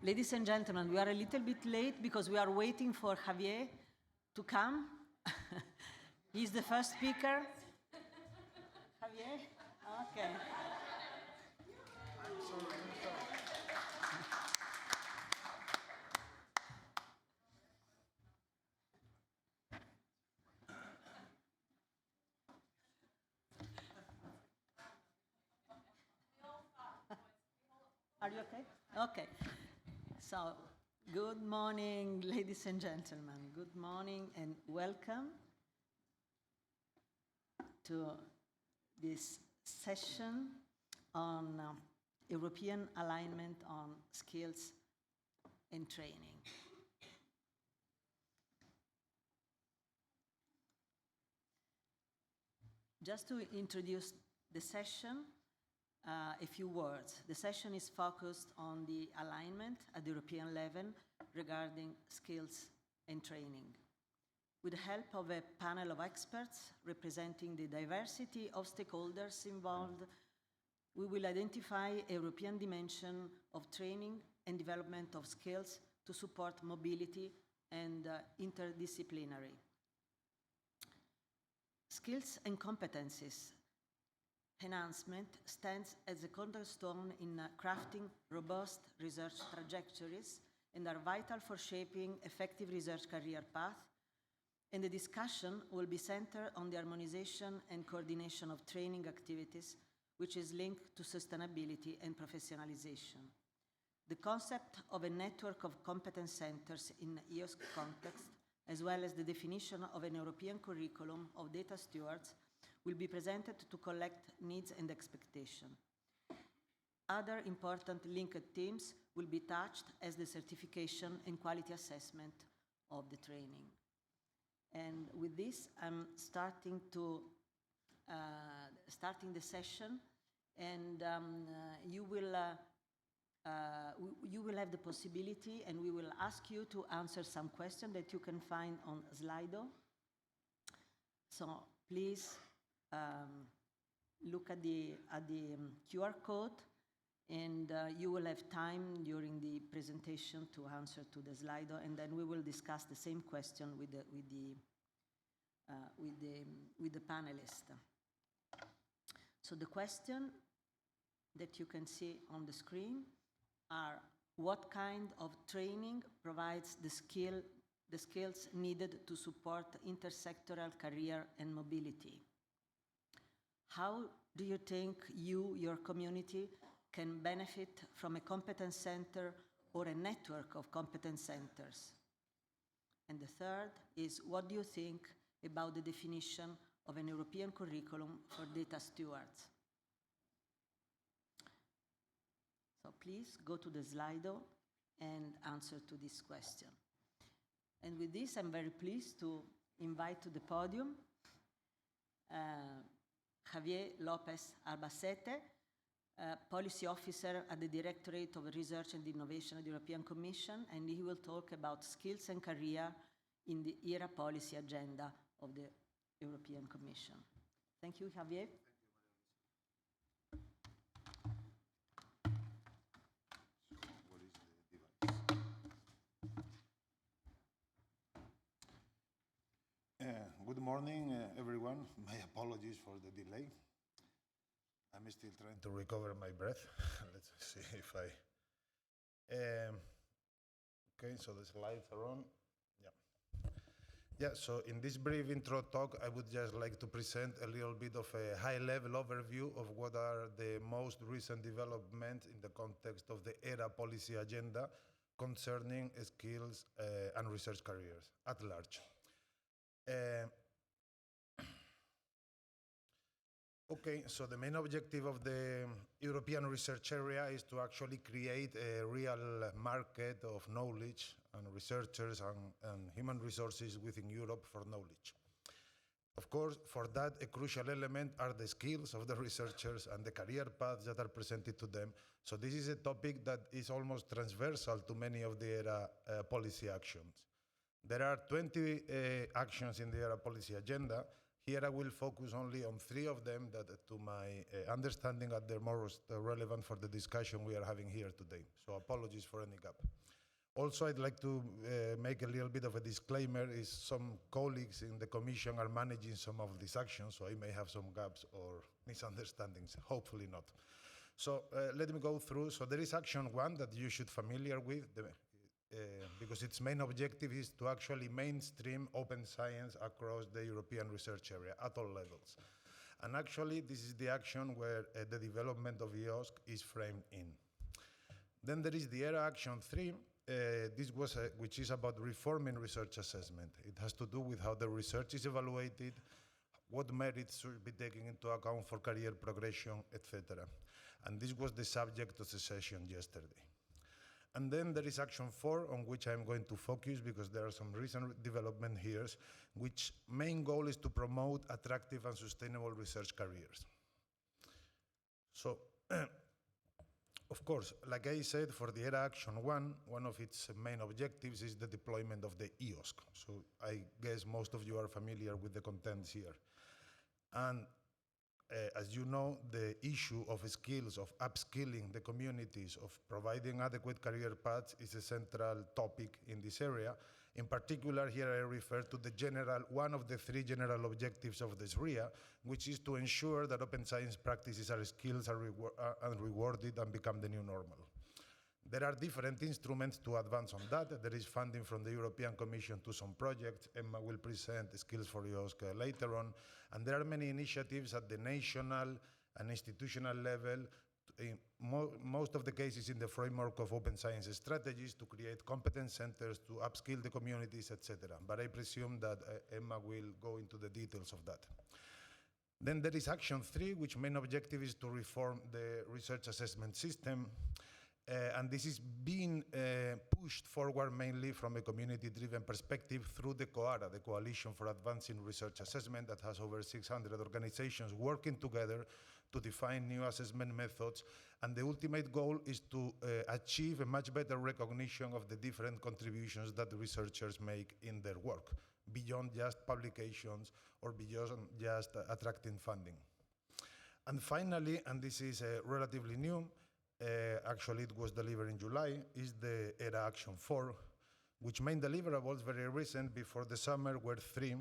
Ladies and gentlemen, we are a little bit late because we are waiting for Javier to come. He's the first speaker. Javier? Okay. I'm sorry. Are you okay? Okay. So, good morning, ladies and gentlemen. Good morning and welcome to this session on European alignment on skills and training. Just to introduce the session, a few words. The session is focused on the alignment at the European level regarding skills and training. With the help of a panel of experts representing the diversity of stakeholders involved, we will identify a European dimension of training and development of skills to support mobility and interdisciplinary. Skills and competencies enhancement stands as a cornerstone in crafting robust research trajectories and are vital for shaping effective research career path. And the discussion will be centered on the harmonization and coordination of training activities, which is linked to sustainability and professionalization. The concept of a network of competence centers in EOSC context, as well as the definition of an European curriculum of data stewards, will be presented to collect needs and expectations. Other important linked themes will be touched as the certification and quality assessment of the training. And with this, I'm starting the session, and you will have the possibility, and we will ask you to answer some questions that you can find on Slido. So please look at the QR code, and you will have time during the presentation to answer to the Slido, and then we will discuss the same question with the panelists. So the question that you can see on the screen are: what kind of training provides the skills needed to support intersectoral career and mobility? How do you think your community can benefit from a competence center or a network of competence centers? And the third is, what do you think about the definition of an European curriculum for data stewards? So please go to the Slido and answer to this question. And with this, I'm very pleased to invite to the podium Javier Lopez Albacete, Policy Officer at the Directorate of Research and Innovation at the European Commission, and he will talk about skills and career in the ERA policy agenda of the European Commission. Thank you, Javier. Good morning, everyone. My apologies for the delay. I'm still trying to recover my breath. Let's see if I... okay, so the slides are on. Yeah, so in this brief intro talk, I would just like to present a little bit of a high-level overview of what are the most recent developments in the context of the ERA policy agenda concerning skills and research careers at large. Okay, so the main objective of the European research area is to actually create a real market of knowledge and researchers and human resources within Europe for knowledge. Of course, for that, a crucial element are the skills of the researchers and the career paths that are presented to them. So this is a topic that is almost transversal to many of the ERA policy actions. There are 20 actions in the ERA policy agenda. Here I will focus only on 3 of them that, to my understanding, are the most relevant for the discussion we are having here today. So apologies for any gap. Also, I'd like to make a little bit of a disclaimer, is some colleagues in the Commission are managing some of these actions, so I may have some gaps or misunderstandings, hopefully not. So let me go through. So there is action 1 that you should familiar with, because its main objective is to actually mainstream open science across the European research area at all levels. And actually, this is the action where the development of EOSC is framed in. Then there is the ERA Action 3, which is about reforming research assessment. It has to do with how the research is evaluated, what merits should be taken into account for career progression, etc. And this was the subject of the session yesterday. And then there is Action 4, on which I'm going to focus because there are some recent development here, which main goal is to promote attractive and sustainable research careers. So, of course, like I said, for the ERA Action 1, one of its main objectives is the deployment of the EOSC. So I guess most of you are familiar with the contents here. And as you know, the issue of skills, of upskilling the communities, of providing adequate career paths is a central topic in this area. In particular, here I refer to the one of the 3 general objectives of the SRIA, which is to ensure that open science practices are skills are rewarded and become the new normal. There are different instruments to advance on that. There is funding from the European Commission to some projects. Emma will present Skills for EOSC later on. And there are many initiatives at the national and institutional level, in most of the cases in the framework of open science strategies, to create competence centers, to upskill the communities, etc. But I presume that Emma will go into the details of that. Then there is Action 3, which main objective is to reform the research assessment system. And this is being pushed forward mainly from a community-driven perspective through the COARA, the Coalition for Advancing Research Assessment, that has over 600 organizations working together to define new assessment methods. And the ultimate goal is to achieve a much better recognition of the different contributions that the researchers make in their work, beyond just publications or beyond just attracting funding. And finally, and this is relatively new, actually it was delivered in July, is the ERA Action 4, which main deliverables very recent before the summer were 3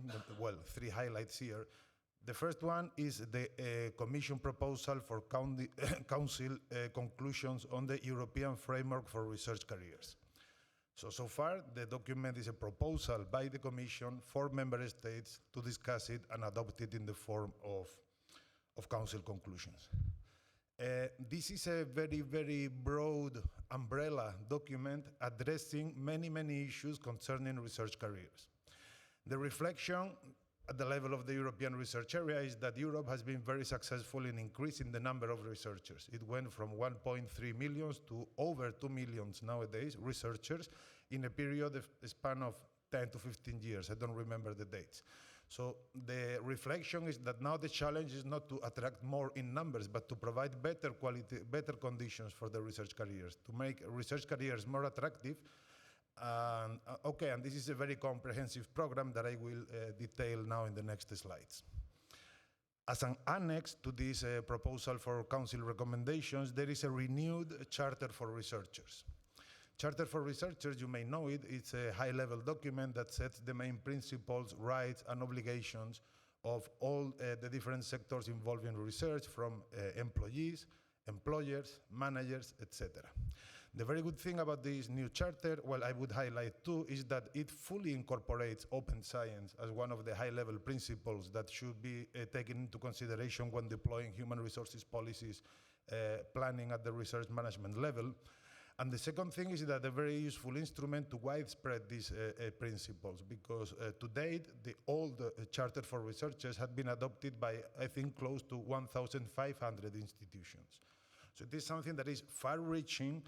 highlights here. The first one is the Commission proposal for Council conclusions on the European Framework for Research Careers. So far, the document is a proposal by the Commission for Member States to discuss it and adopt it in the form of Council conclusions. This is a very, very broad umbrella document addressing many, many issues concerning research careers. The reflection at the level of the European research area is that Europe has been very successful in increasing the number of researchers. It went from 1.3 million to over 2 million nowadays, researchers, in a period of a span of 10 to 15 years. I don't remember the dates. So the reflection is that now the challenge is not to attract more in numbers, but to provide better quality, better conditions for the research careers, to make research careers more attractive. And this is a very comprehensive program that I will detail now in the next slides. As an annex to this proposal for Council recommendations, there is a renewed Charter for Researchers. Charter for Researchers, you may know it, it's a high-level document that sets the main principles, rights, and obligations of all the different sectors involved in research, from employees, employers, managers, etc. The very good thing about this new charter, well, I would highlight too, is that it fully incorporates open science as one of the high-level principles that should be taken into consideration when deploying human resources policies planning at the research management level. And the second thing is that a very useful instrument to widespread these principles, because to date, the old Charter for Researchers had been adopted by, I think, close to 1,500 institutions. So it is something that is far-reaching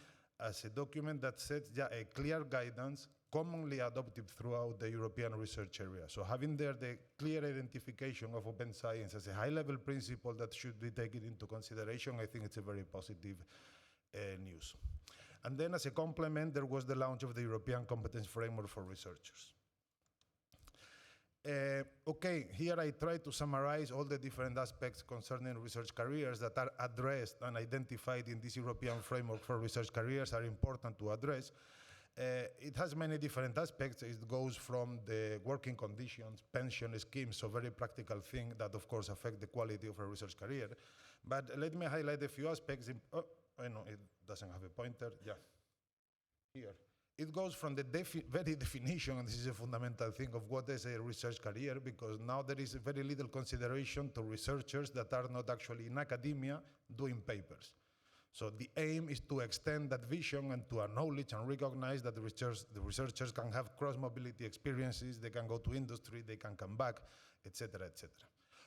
as a document that sets a clear guidance commonly adopted throughout the European research area. So having there the clear identification of open science as a high-level principle that should be taken into consideration, I think it's a very positive news. And then as a complement, there was the launch of the European Competence Framework for Researchers. Okay, here I try to summarize all the different aspects concerning research careers that are addressed and identified in this European framework for research careers are important to address. It has many different aspects. It goes from the working conditions, pension schemes, so very practical thing that of course affect the quality of a research career. But let me highlight a few aspects. I know it doesn't have a pointer, yeah, here. It goes from the very definition, and this is a fundamental thing of what is a research career, because now there is very little consideration to researchers that are not actually in academia doing papers. So the aim is to extend that vision and to acknowledge and recognize that the researchers can have cross-mobility experiences, they can go to industry, they can come back, etc., etc.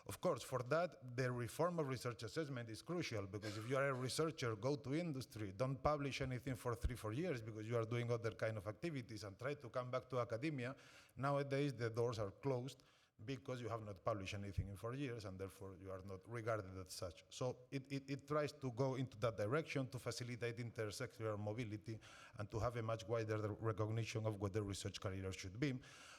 Of course, for that, the reform of research assessment is crucial, because if you are a researcher, go to industry, don't publish anything for 3-4 years because you are doing other kind of activities, and try to come back to academia. Nowadays, the doors are closed because you have not published anything in 4 years, and therefore you are not regarded as such. So it tries to go into that direction to facilitate intersectoral mobility and to have a much wider recognition of what the research career should be.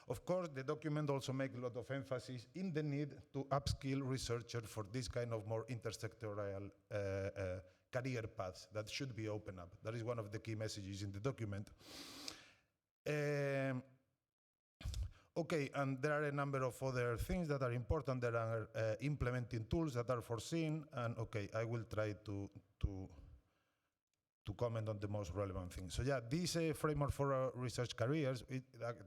Of course, the document also makes a lot of emphasis in the need to upskill researchers for this kind of more intersectoral career paths that should be opened up. That is one of the key messages in the document. Okay, and there are a number of other things that are important. There are implementing tools that are foreseen, and okay, I will try to comment on the most relevant things. So yeah, this framework for research careers,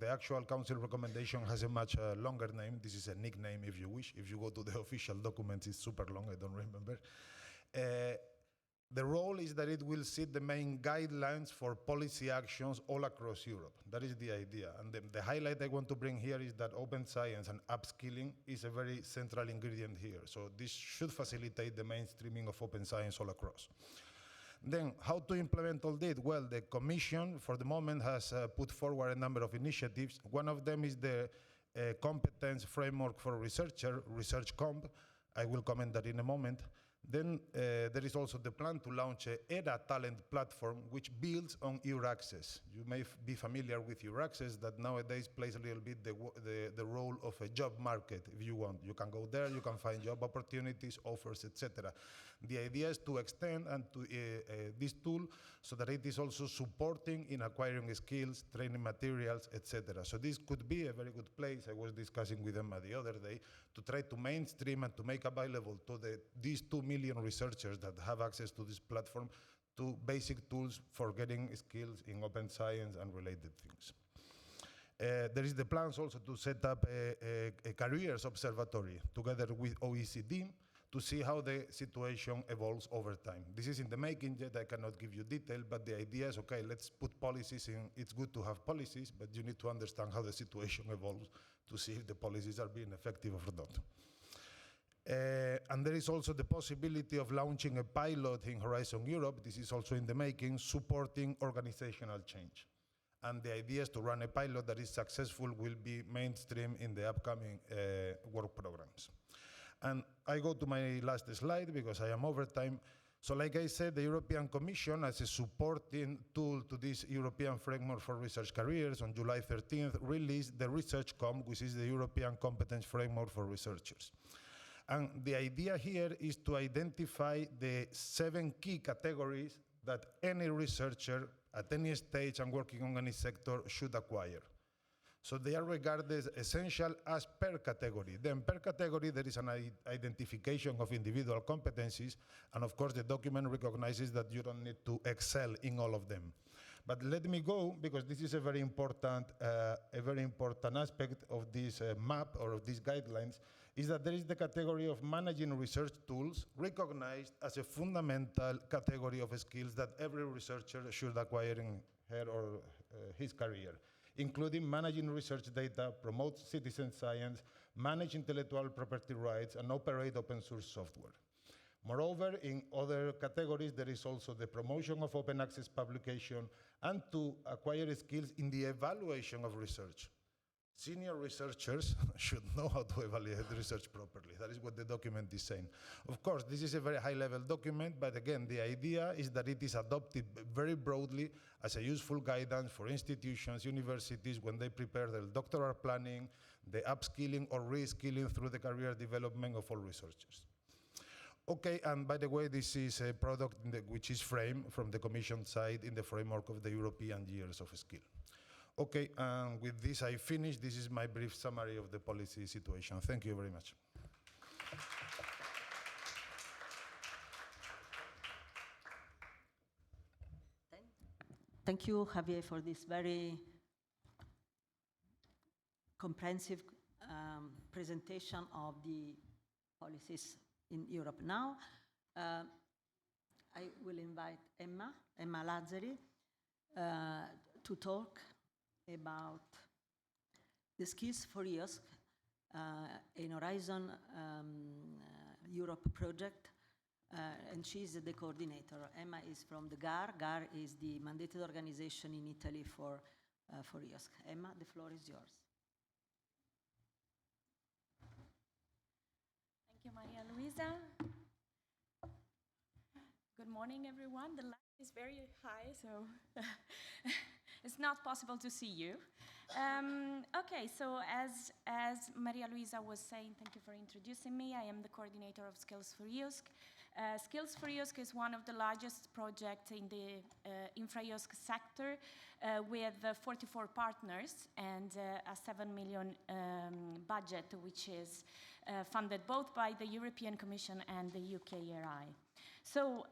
the actual council recommendation has a much longer name. This is a nickname if you wish. If you go to the official documents, it's super long, I don't remember. The role is that it will set the main guidelines for policy actions all across Europe. That is the idea. And the highlight I want to bring here is that open science and upskilling is a very central ingredient here. So this should facilitate the mainstreaming of open science all across. Then, how to implement all this? Well, the Commission, for the moment, has put forward a number of initiatives. One of them is the competence framework for researcher, Research Comp. I will comment that in a moment. Then there is also the plan to launch a ERA talent platform which builds on EURAccess. You may be familiar with EURAccess, that nowadays plays a little bit the role of a job market, if you want. You can go there, you can find job opportunities, offers, etc. The idea is to extend and to this tool so that it is also supporting in acquiring skills, training materials, etc. So this could be a very good place. I was discussing with Emma the other day to try to mainstream and to make available to these 2 million researchers that have access to this platform to basic tools for getting skills in open science and related things. There is the plans also to set up a careers observatory together with OECD to see how the situation evolves over time. This is in the making yet, I cannot give you detail, but the idea is, okay, let's put policies in. It's good to have policies, but you need to understand how the situation evolves to see if the policies are being effective or not. And there is also the possibility of launching a pilot in Horizon Europe, this is also in the making, supporting organizational change. And the idea is to run a pilot that is successful, will be mainstream in the upcoming work programs. And I go to my last slide because I am over time. So like I said, the European Commission, as a supporting tool to this European Framework for Research Careers, on July 13th, released the Research Comp, which is the European Competence Framework for Researchers. And the idea here is to identify the 7 key categories that any researcher at any stage and working on any sector should acquire. So they are regarded as essential as per category. Then per category, there is an identification of individual competencies, and of course the document recognizes that you don't need to excel in all of them. But let me go, because this is a very important aspect of this map or of these guidelines, is that there is the category of managing research tools, recognized as a fundamental category of skills that every researcher should acquire in her or his career, including managing research data, promote citizen science, manage intellectual property rights, and operate open source software. Moreover, in other categories, there is also the promotion of open access publication and to acquire skills in the evaluation of research. Senior researchers should know how to evaluate research properly. That is what the document is saying. Of course, this is a very high-level document, but again, the idea is that it is adopted very broadly as a useful guidance for institutions, universities, when they prepare their doctoral planning, the upskilling or reskilling through the career development of all researchers. Okay, and by the way, this is a product which is framed from the Commission side in the framework of the European Years of Skill. Okay, and with this I finish. This is my brief summary of the policy situation. Thank you very much. Thank you, Javier, for this very comprehensive presentation of the policies in Europe. Now, I will invite Emma Lazzari, to talk about the Skills for EOSC, in Horizon Europe project, and she's the coordinator. Emma is from the GAR. GAR is the mandated organization in Italy for EOSC. Emma, the floor is yours. Thank you, Maria Luisa. Good morning, everyone. The light is very high, so it's not possible to see you. Okay, so as Maria Luisa was saying, thank you for introducing me. I am the coordinator of Skills for EOSC. Skills for EOSC is one of the largest projects in the infra-EOSC sector, with 44 partners and a 7 million budget, which is funded both by the European Commission and the UK ERI. So,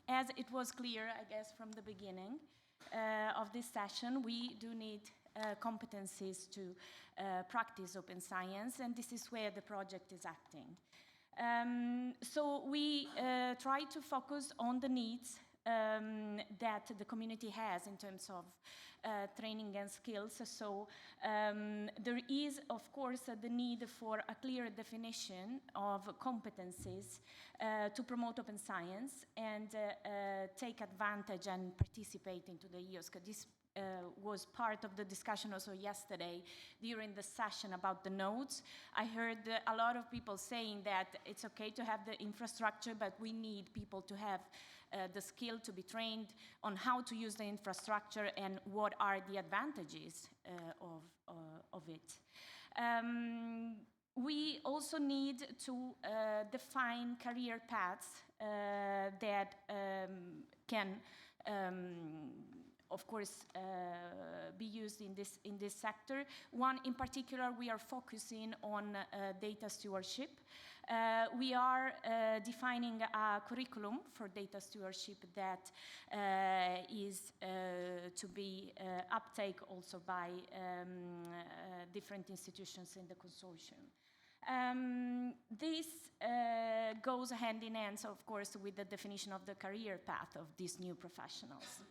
as it was clear, I guess, from the beginning of this session, we do need competencies to practice open science, and this is where the project is acting. So we try to focus on the needs that the community has in terms of training and skills. So there is, of course, the need for a clear definition of competencies to promote open science and take advantage and participate into the EOSC. This was part of the discussion also yesterday during the session about the nodes. I heard a lot of people saying that it's okay to have the infrastructure, but we need people to have the skill to be trained on how to use the infrastructure and what are the advantages of it. We also need to define career paths that can of course, be used in this sector. One in particular, we are focusing on data stewardship. We are defining a curriculum for data stewardship that is to be uptake also by different institutions in the consortium. This goes hand in hand, of course, with the definition of the career path of these new professionals.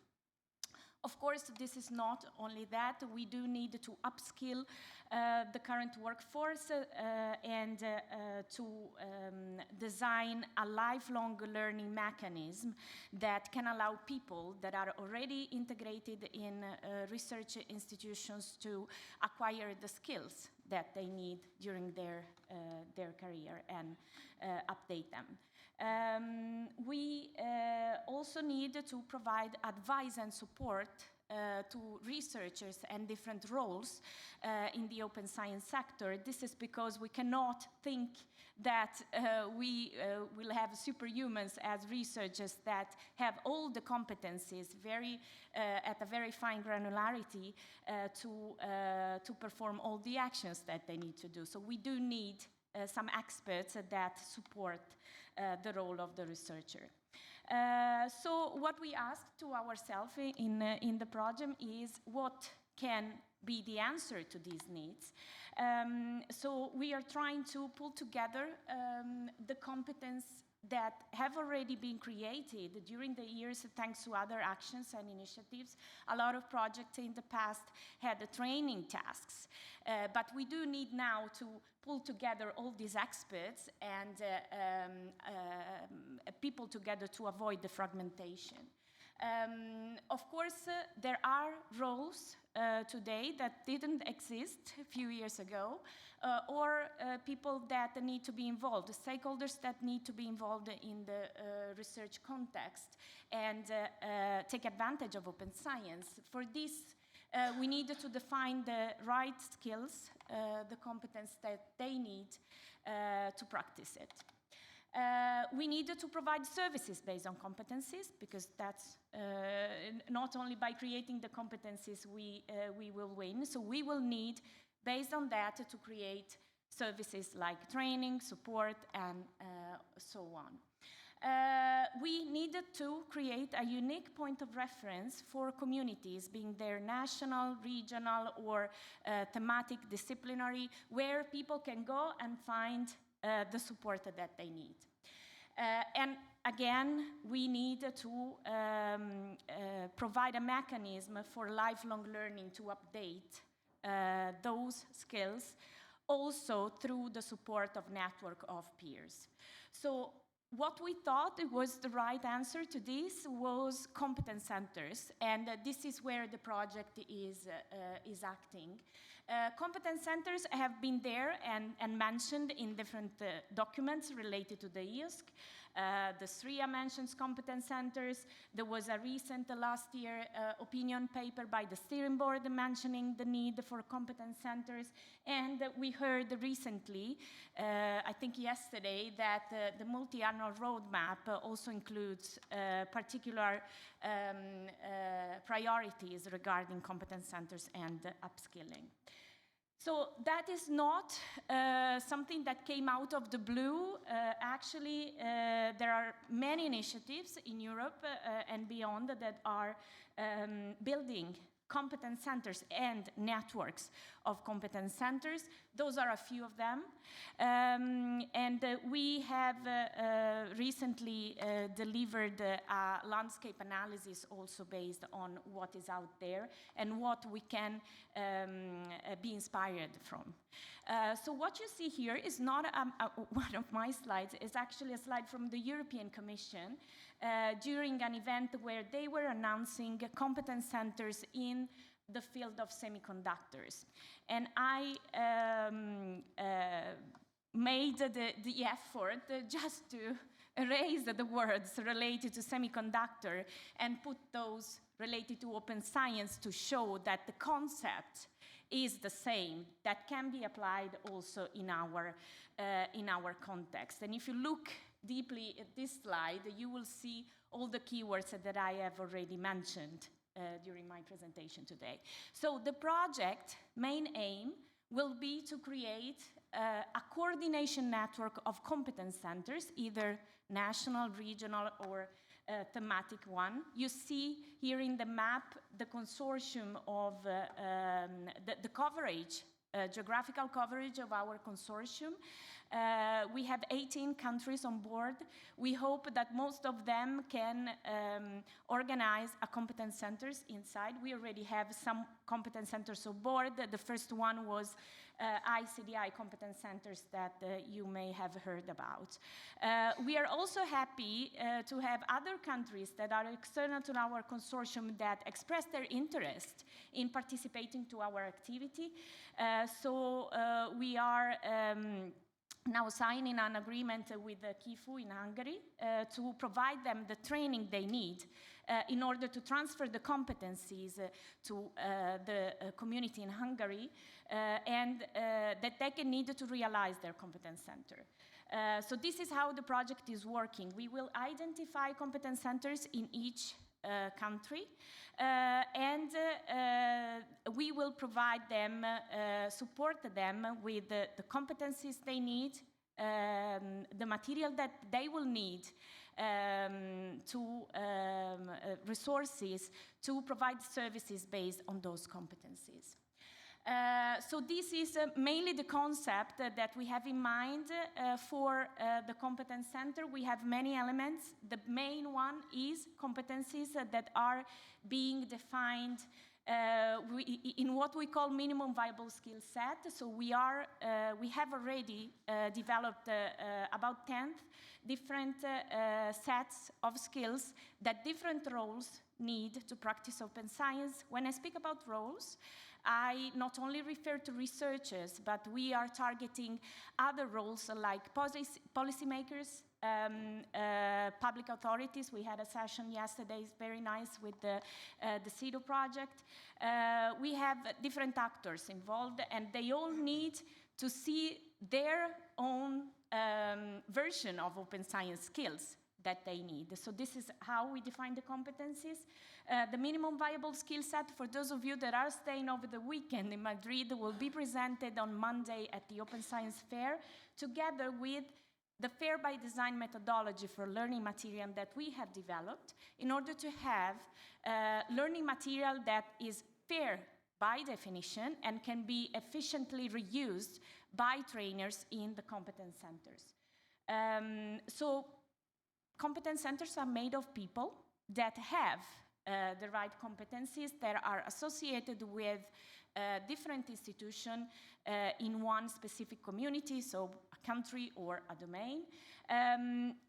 Of course, this is not only that. We do need to upskill the current workforce and to design a lifelong learning mechanism that can allow people that are already integrated in research institutions to acquire the skills that they need during their career and update them. We also need to provide advice and support to researchers and different roles in the open science sector. This is because we cannot think that we will have superhumans as researchers that have all the competencies at a very fine granularity to perform all the actions that they need to do. So we do need some experts that support the role of the researcher. So what we asked to ourselves in the project is what can be the answer to these needs. So we are trying to pull together the competence that have already been created during the years thanks to other actions and initiatives. A lot of projects in the past had the training tasks, but we do need now to pull together all these experts and people together to avoid the fragmentation. Of course, there are roles today that didn't exist a few years ago, or people that need to be involved, stakeholders that need to be involved in the research context and take advantage of open science. For this, we needed to define the right skills, the competence that they need to practice it. We needed to provide services based on competencies, because that's not only by creating the competencies we will win. So we will need, based on that, to create services like training, support, and so on. We needed to create a unique point of reference for communities, being their national, regional, or thematic, disciplinary, where people can go and find the support that they need. And again, we need to provide a mechanism for lifelong learning to update those skills, also through the support of network of peers. So what we thought was the right answer to this was competence centers, and this is where the project is acting. Competence centers have been there and mentioned in different documents related to the EOSC. The SRIA mentions competence centers. There was a recent, last year, opinion paper by the steering board mentioning the need for competence centers. And we heard recently, I think yesterday, that the multi-annual roadmap also includes particular priorities regarding competence centers and upskilling. So that is not something that came out of the blue. Actually, there are many initiatives in Europe and beyond that are building competence centers and networks of competence centers. Those are a few of them. And we have recently delivered a landscape analysis also based on what is out there and what we can be inspired from. So what you see here is not one of my slides. It's actually a slide from the European Commission during an event where they were announcing competence centers in the field of semiconductors. And I made the effort just to erase the words related to semiconductor and put those related to open science to show that the concept is the same, that can be applied also in our context. And if you look deeply at this slide, you will see all the keywords that I have already mentioned during my presentation today. So the project main aim will be to create a coordination network of competence centers, either national, regional, or thematic one. You see here in the map the consortium of the coverage, geographical coverage of our consortium. We have 18 countries on board. We hope that most of them can organize a competence centers inside. We already have some competence centers on board. The first one was ICDI competence centers that you may have heard about. We are also happy to have other countries that are external to our consortium that express their interest in participating to our activity. So we are now signing an agreement with KIFU in Hungary to provide them the training they need in order to transfer the competencies to the community in Hungary and that they can need to realize their competence center. So this is how the project is working. We will identify competence centers in each country and we will provide them, support them with the competencies they need, the material that they will need, to resources to provide services based on those competencies. So this is mainly the concept that we have in mind for the competence center. We have many elements. The main one is competencies that are being defined in what we call minimum viable skill set. So we have already developed about 10 different sets of skills that different roles, need to practice open science. When I speak about roles, I not only refer to researchers, but we are targeting other roles like policymakers, public authorities. We had a session yesterday, it's very nice, with the CEDO project. We have different actors involved, and they all need to see their own version of open science skills that they need. So this is how we define the competencies. The minimum viable skill set, for those of you that are staying over the weekend in Madrid, will be presented on Monday at the Open Science Fair, together with the Fair by Design methodology for learning material that we have developed in order to have learning material that is fair by definition and can be efficiently reused by trainers in the competence centers. So competence centers are made of people that have the right competencies that are associated with different institutions in one specific community, so a country or a domain.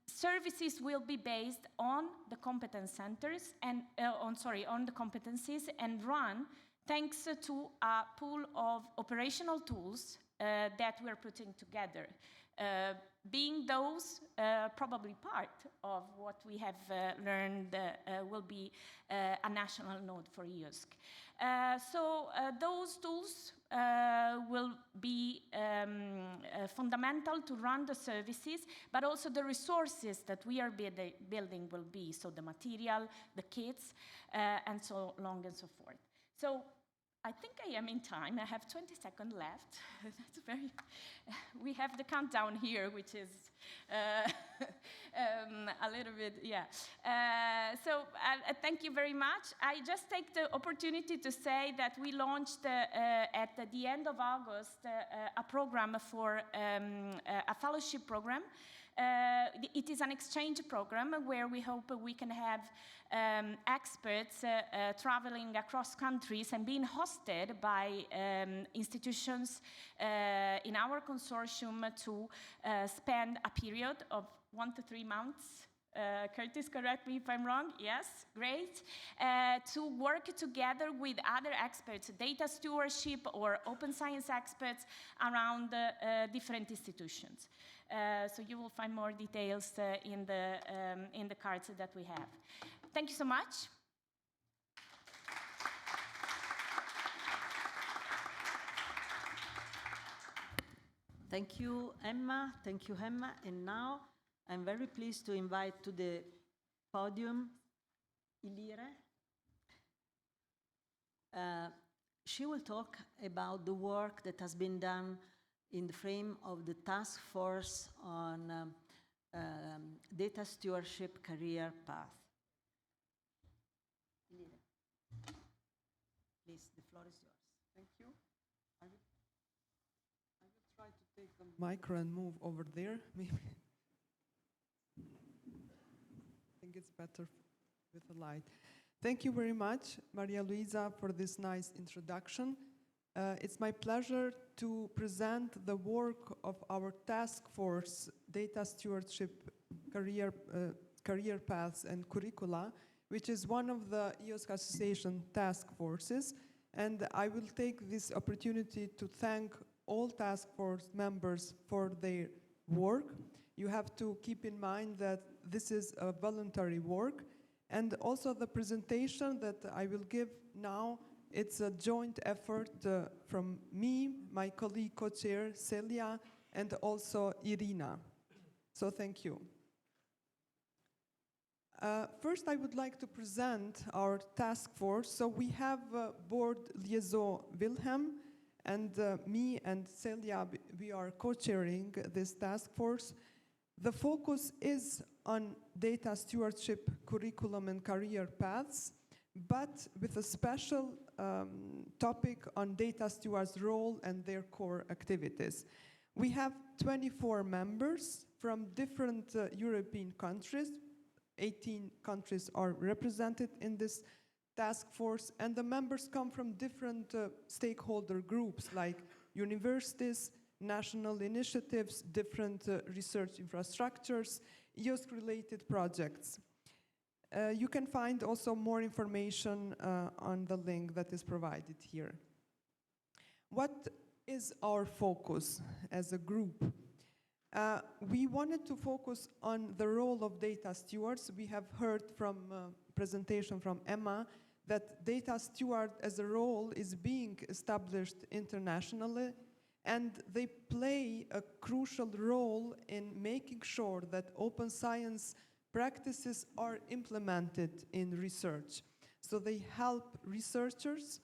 Services will be based on the competence centers and on the competencies and run thanks to a pool of operational tools that we're putting together. Being those probably part of what we have learned will be a national node for EOSC. So those tools will be fundamental to run the services, but also the resources that we are building will be, so the material, the kits, and so on and so forth. So I think I am in time. I have 20 seconds left. That's very. We have the countdown here, which is a little bit, yeah. So thank you very much. I just take the opportunity to say that we launched at the end of August a program for a fellowship program. It is an exchange program where we hope we can have experts traveling across countries and being hosted by institutions in our consortium to spend a period of 1 to 3 months. Curtis, correct me if I'm wrong. Yes, great. To work together with other experts, data stewardship or open science experts around different institutions. So you will find more details in the cards that we have. Thank you so much. Thank you, Emma. Thank you, Emma. And now I'm very pleased to invite to the podium Ilire. She will talk about the work that has been done in the frame of the task force on data stewardship career path. Please, the floor is yours. Thank you. I will try to take the micro and move over there, maybe. I think it's better with the light. Thank you very much, Maria Luisa, for this nice introduction. It's my pleasure to present the work of our task force, Data Stewardship Career Paths and Curricula, which is one of the EOSC Association task forces. And I will take this opportunity to thank all task force members for their work. You have to keep in mind that this is a voluntary work. And also the presentation that I will give now, it's a joint effort from me, my colleague co-chair Celia, and also Irina. So thank you. First, I would like to present our task force. So we have board liaison Wilhelm, and me and Celia, we are co-chairing this task force. The focus is on data stewardship curriculum and career paths, but with a special topic on data stewards' role and their core activities. We have 24 members from different European countries. 18 countries are represented in this task force, and the members come from different stakeholder groups like universities, national initiatives, different research infrastructures, EOSC-related projects. You can find also more information on the link that is provided here. What is our focus as a group? We wanted to focus on the role of data stewards. We have heard from presentation from Emma that data steward as a role is being established internationally, and they play a crucial role in making sure that open science practices are implemented in research. So they help researchers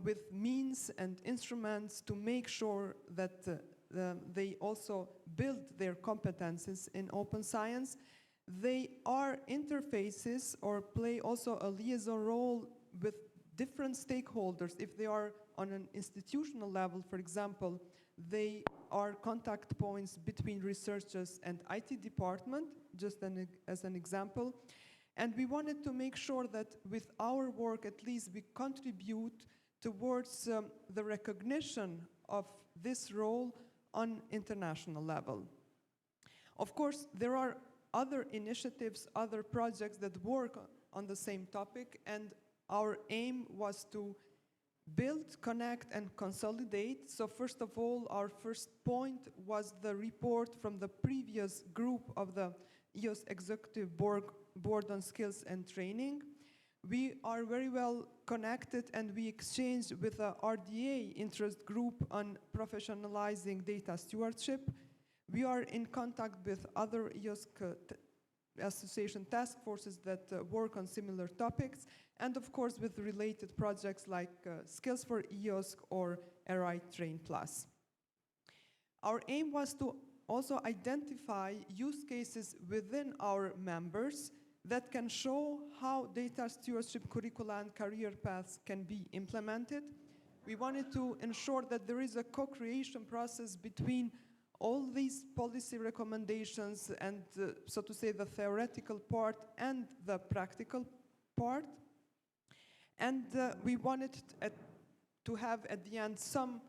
with means and instruments to make sure that they also build their competences in open science. They are interfaces or play also a liaison role with different stakeholders. If they are on an institutional level, for example, they are contact points between researchers and IT department, just as an example. And we wanted to make sure that with our work, at least we contribute towards the recognition of this role on international level. Of course, there are other initiatives, other projects that work on the same topic, and our aim was to build, connect, and consolidate. So first of all, our first point was the report from the previous group of the EOS Executive Board on Skills and Training. We are very well connected, and we exchanged with the RDA interest group on professionalizing data stewardship. We are in contact with other EOSC association task forces that work on similar topics, and of course with related projects like Skills for EOSC or RI Train Plus. Our aim was to also identify use cases within our members that can show how data stewardship curricula and career paths can be implemented. We wanted to ensure that there is a co-creation process between all these policy recommendations and, so to say, the theoretical part and the practical part. And we wanted to have at the end some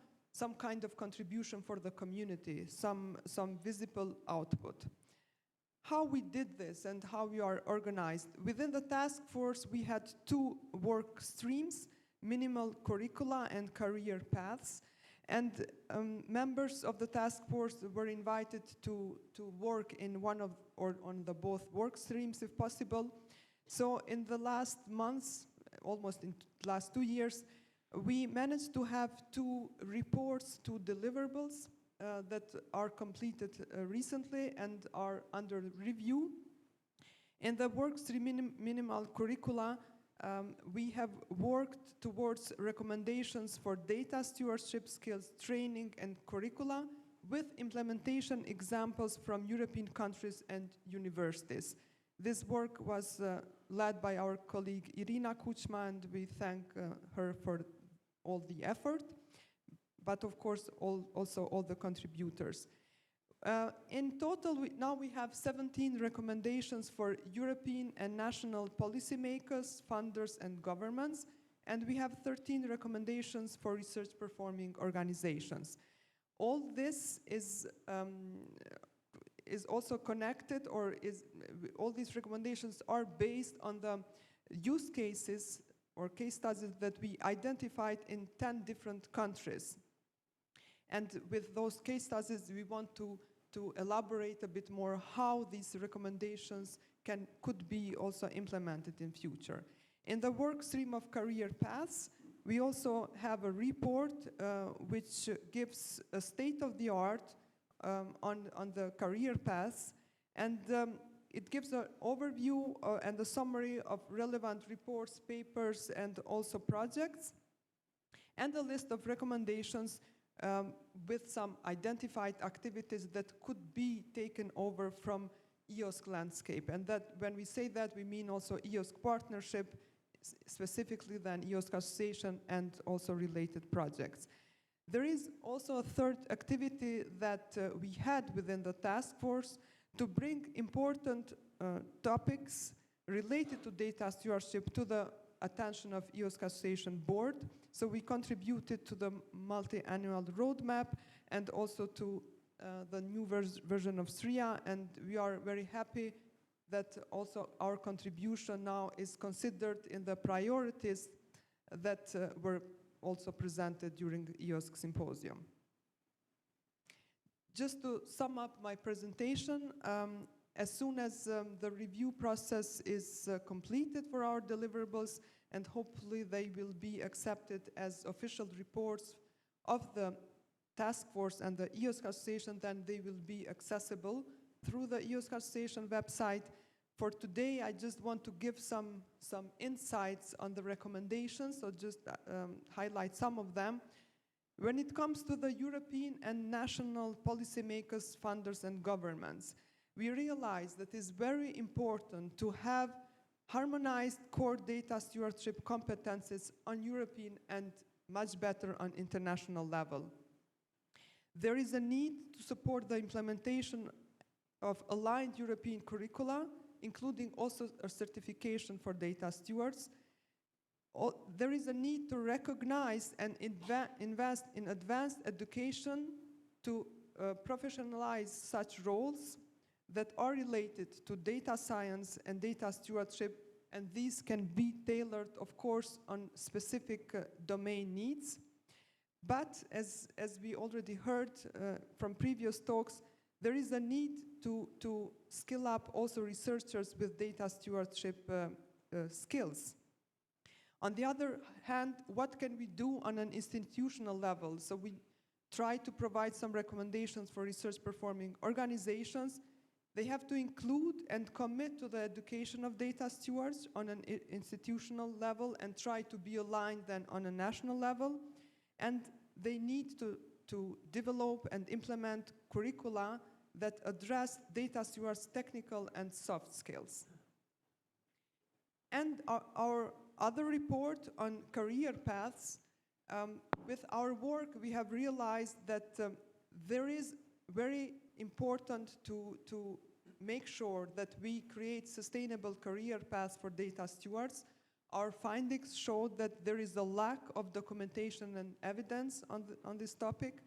kind of contribution for the community, some visible output. How we did this and how we are organized. Within the task force, we had two work streams, minimal curricula and career paths. And members of the task force were invited to work in one of, or on the both work streams if possible. So in the last months, almost in the last 2 years, we managed to have 2 reports, 2 deliverables that are completed recently and are under review. In the work stream minimal curricula, we have worked towards recommendations for data stewardship skills training and curricula with implementation examples from European countries and universities. This work was led by our colleague Irina Kuchma, and we thank her for all the effort, but of course also all the contributors. In total, now we have 17 recommendations for European and national policymakers, funders, and governments, and we have 13 recommendations for research-performing organizations. All this is also connected, or all these recommendations are based on the use cases or case studies that we identified in 10 different countries. And with those case studies, we want to elaborate a bit more how these recommendations could be also implemented in future. In the work stream of career paths, we also have a report which gives a state of the art on the career paths, and it gives an overview and a summary of relevant reports, papers, and also projects, and a list of recommendations with some identified activities that could be taken over from EOSC landscape. And that when we say that, we mean also EOSC partnership, specifically then EOSC association and also related projects. There is also a third activity that we had within the task force to bring important topics related to data stewardship to the attention of EOSC Association Board. So we contributed to the multi-annual roadmap and also to the new version of SRIA, and we are very happy that also our contribution now is considered in the priorities that were also presented during the EOSC symposium. Just to sum up my presentation, as soon as the review process is completed for our deliverables, and hopefully they will be accepted as official reports of the task force and the EOSC Association, then they will be accessible through the EOSC Association website. For today, I just want to give some insights on the recommendations, so just highlight some of them. When it comes to the European and national policymakers, funders, and governments, we realize that it's very important to have harmonized core data stewardship competences on European and much better on international level. There is a need to support the implementation of aligned European curricula, including also a certification for data stewards. There is a need to recognize and invest in advanced education to professionalize such roles that are related to data science and data stewardship, and these can be tailored, of course, on specific domain needs. But as we already heard from previous talks, there is a need to skill up also researchers with data stewardship skills. On the other hand, what can we do on an institutional level? So we try to provide some recommendations for research performing organizations. They have to include and commit to the education of data stewards on an institutional level and try to be aligned then on a national level. And they need to develop and implement curricula that address data stewards' technical and soft skills. And our other report on career paths, with our work we have realized that there is very important to make sure that we create sustainable career paths for data stewards. Our findings showed that there is a lack of documentation and evidence on this topic,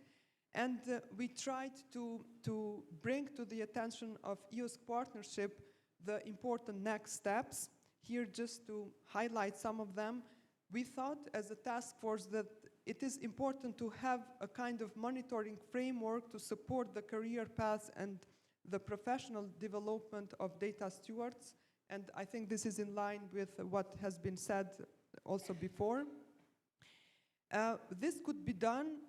and we tried to bring to the attention of EOSC partnership the important next steps. Here, just to highlight some of them, we thought as a task force that it is important to have a kind of monitoring framework to support the career paths and the professional development of data stewards. And I think this is in line with what has been said also before. This could be done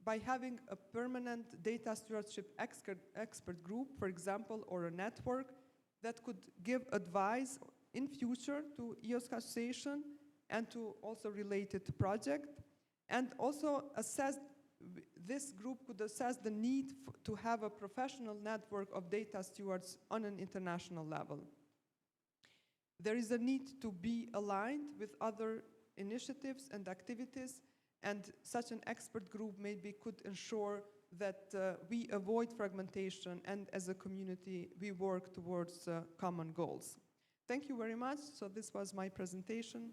by having a permanent data stewardship expert group, for example, or a network that could give advice in future to EOSC Association and to also related project, and also this group could assess the need to have a professional network of data stewards on an international level. There is a need to be aligned with other initiatives and activities, and such an expert group maybe could ensure that we avoid fragmentation, and as a community we work towards common goals. Thank you very much. So this was my presentation.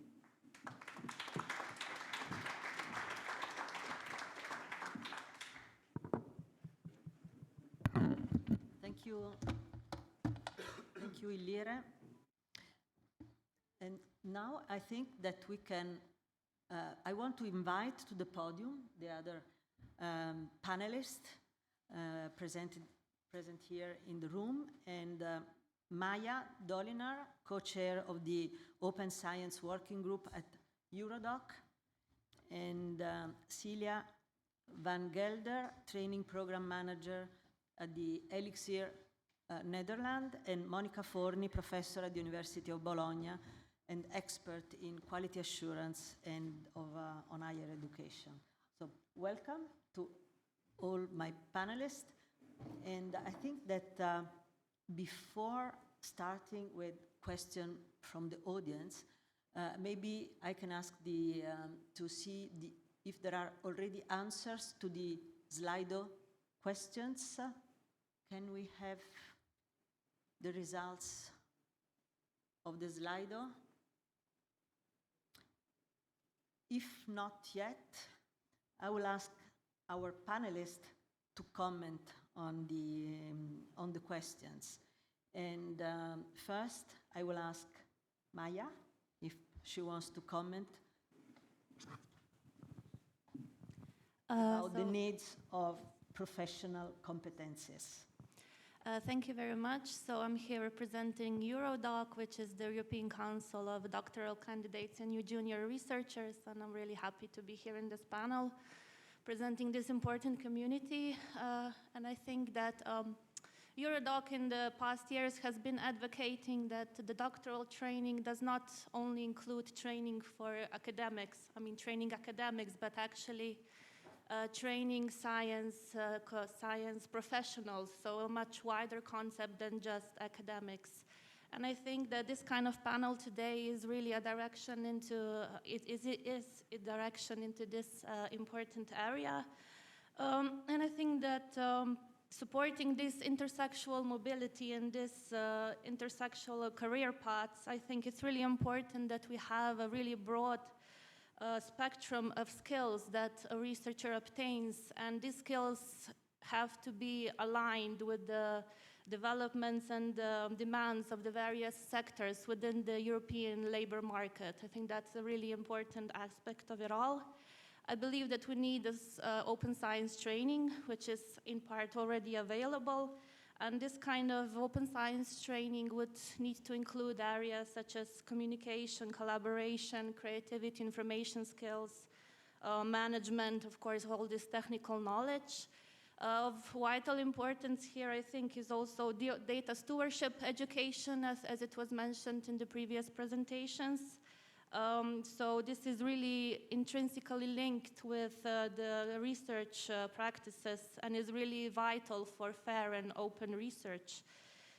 Thank you. Thank you, Ilire. And now I think that we can, I want to invite to the podium the other panelists present here in the room, and Maya Dolinar, co-chair of the Open Science Working Group at Eurodoc, and Celia van Gelder, training program manager at the Elixir Netherlands, and Monica Forni, professor at the University of Bologna and expert in quality assurance and on higher education. So welcome to all my panelists. And I think that before starting with questions from the audience, maybe I can ask to see if there are already answers to the Slido questions. Can we have the results of the Slido? If not yet, I will ask our panelists to comment on the questions. And first, I will ask Maya if she wants to comment about the needs of professional competences. Thank you very much. So I'm here representing EuroDoc, which is the European Council of Doctoral Candidates and New Junior Researchers, and I'm really happy to be here in this panel presenting this important community. And I think that EuroDoc in the past years has been advocating that the doctoral training does not only include training for academics, training academics, but actually training science professionals, so a much wider concept than just academics. And I think that this kind of panel today is really a direction into, it is a direction into this important area. And I think that supporting this intersexual mobility and this intersexual career paths, I think it's really important that we have a really broad spectrum of skills that a researcher obtains, and these skills have to be aligned with the developments and demands of the various sectors within the European labor market. I think that's a really important aspect of it all. I believe that we need this open science training, which is in part already available. And this kind of open science training would need to include areas such as communication, collaboration, creativity, information skills, management, of course, all this technical knowledge. Of vital importance here, I think, is also data stewardship education, as it was mentioned in the previous presentations. So this is really intrinsically linked with the research practices and is really vital for fair and open research.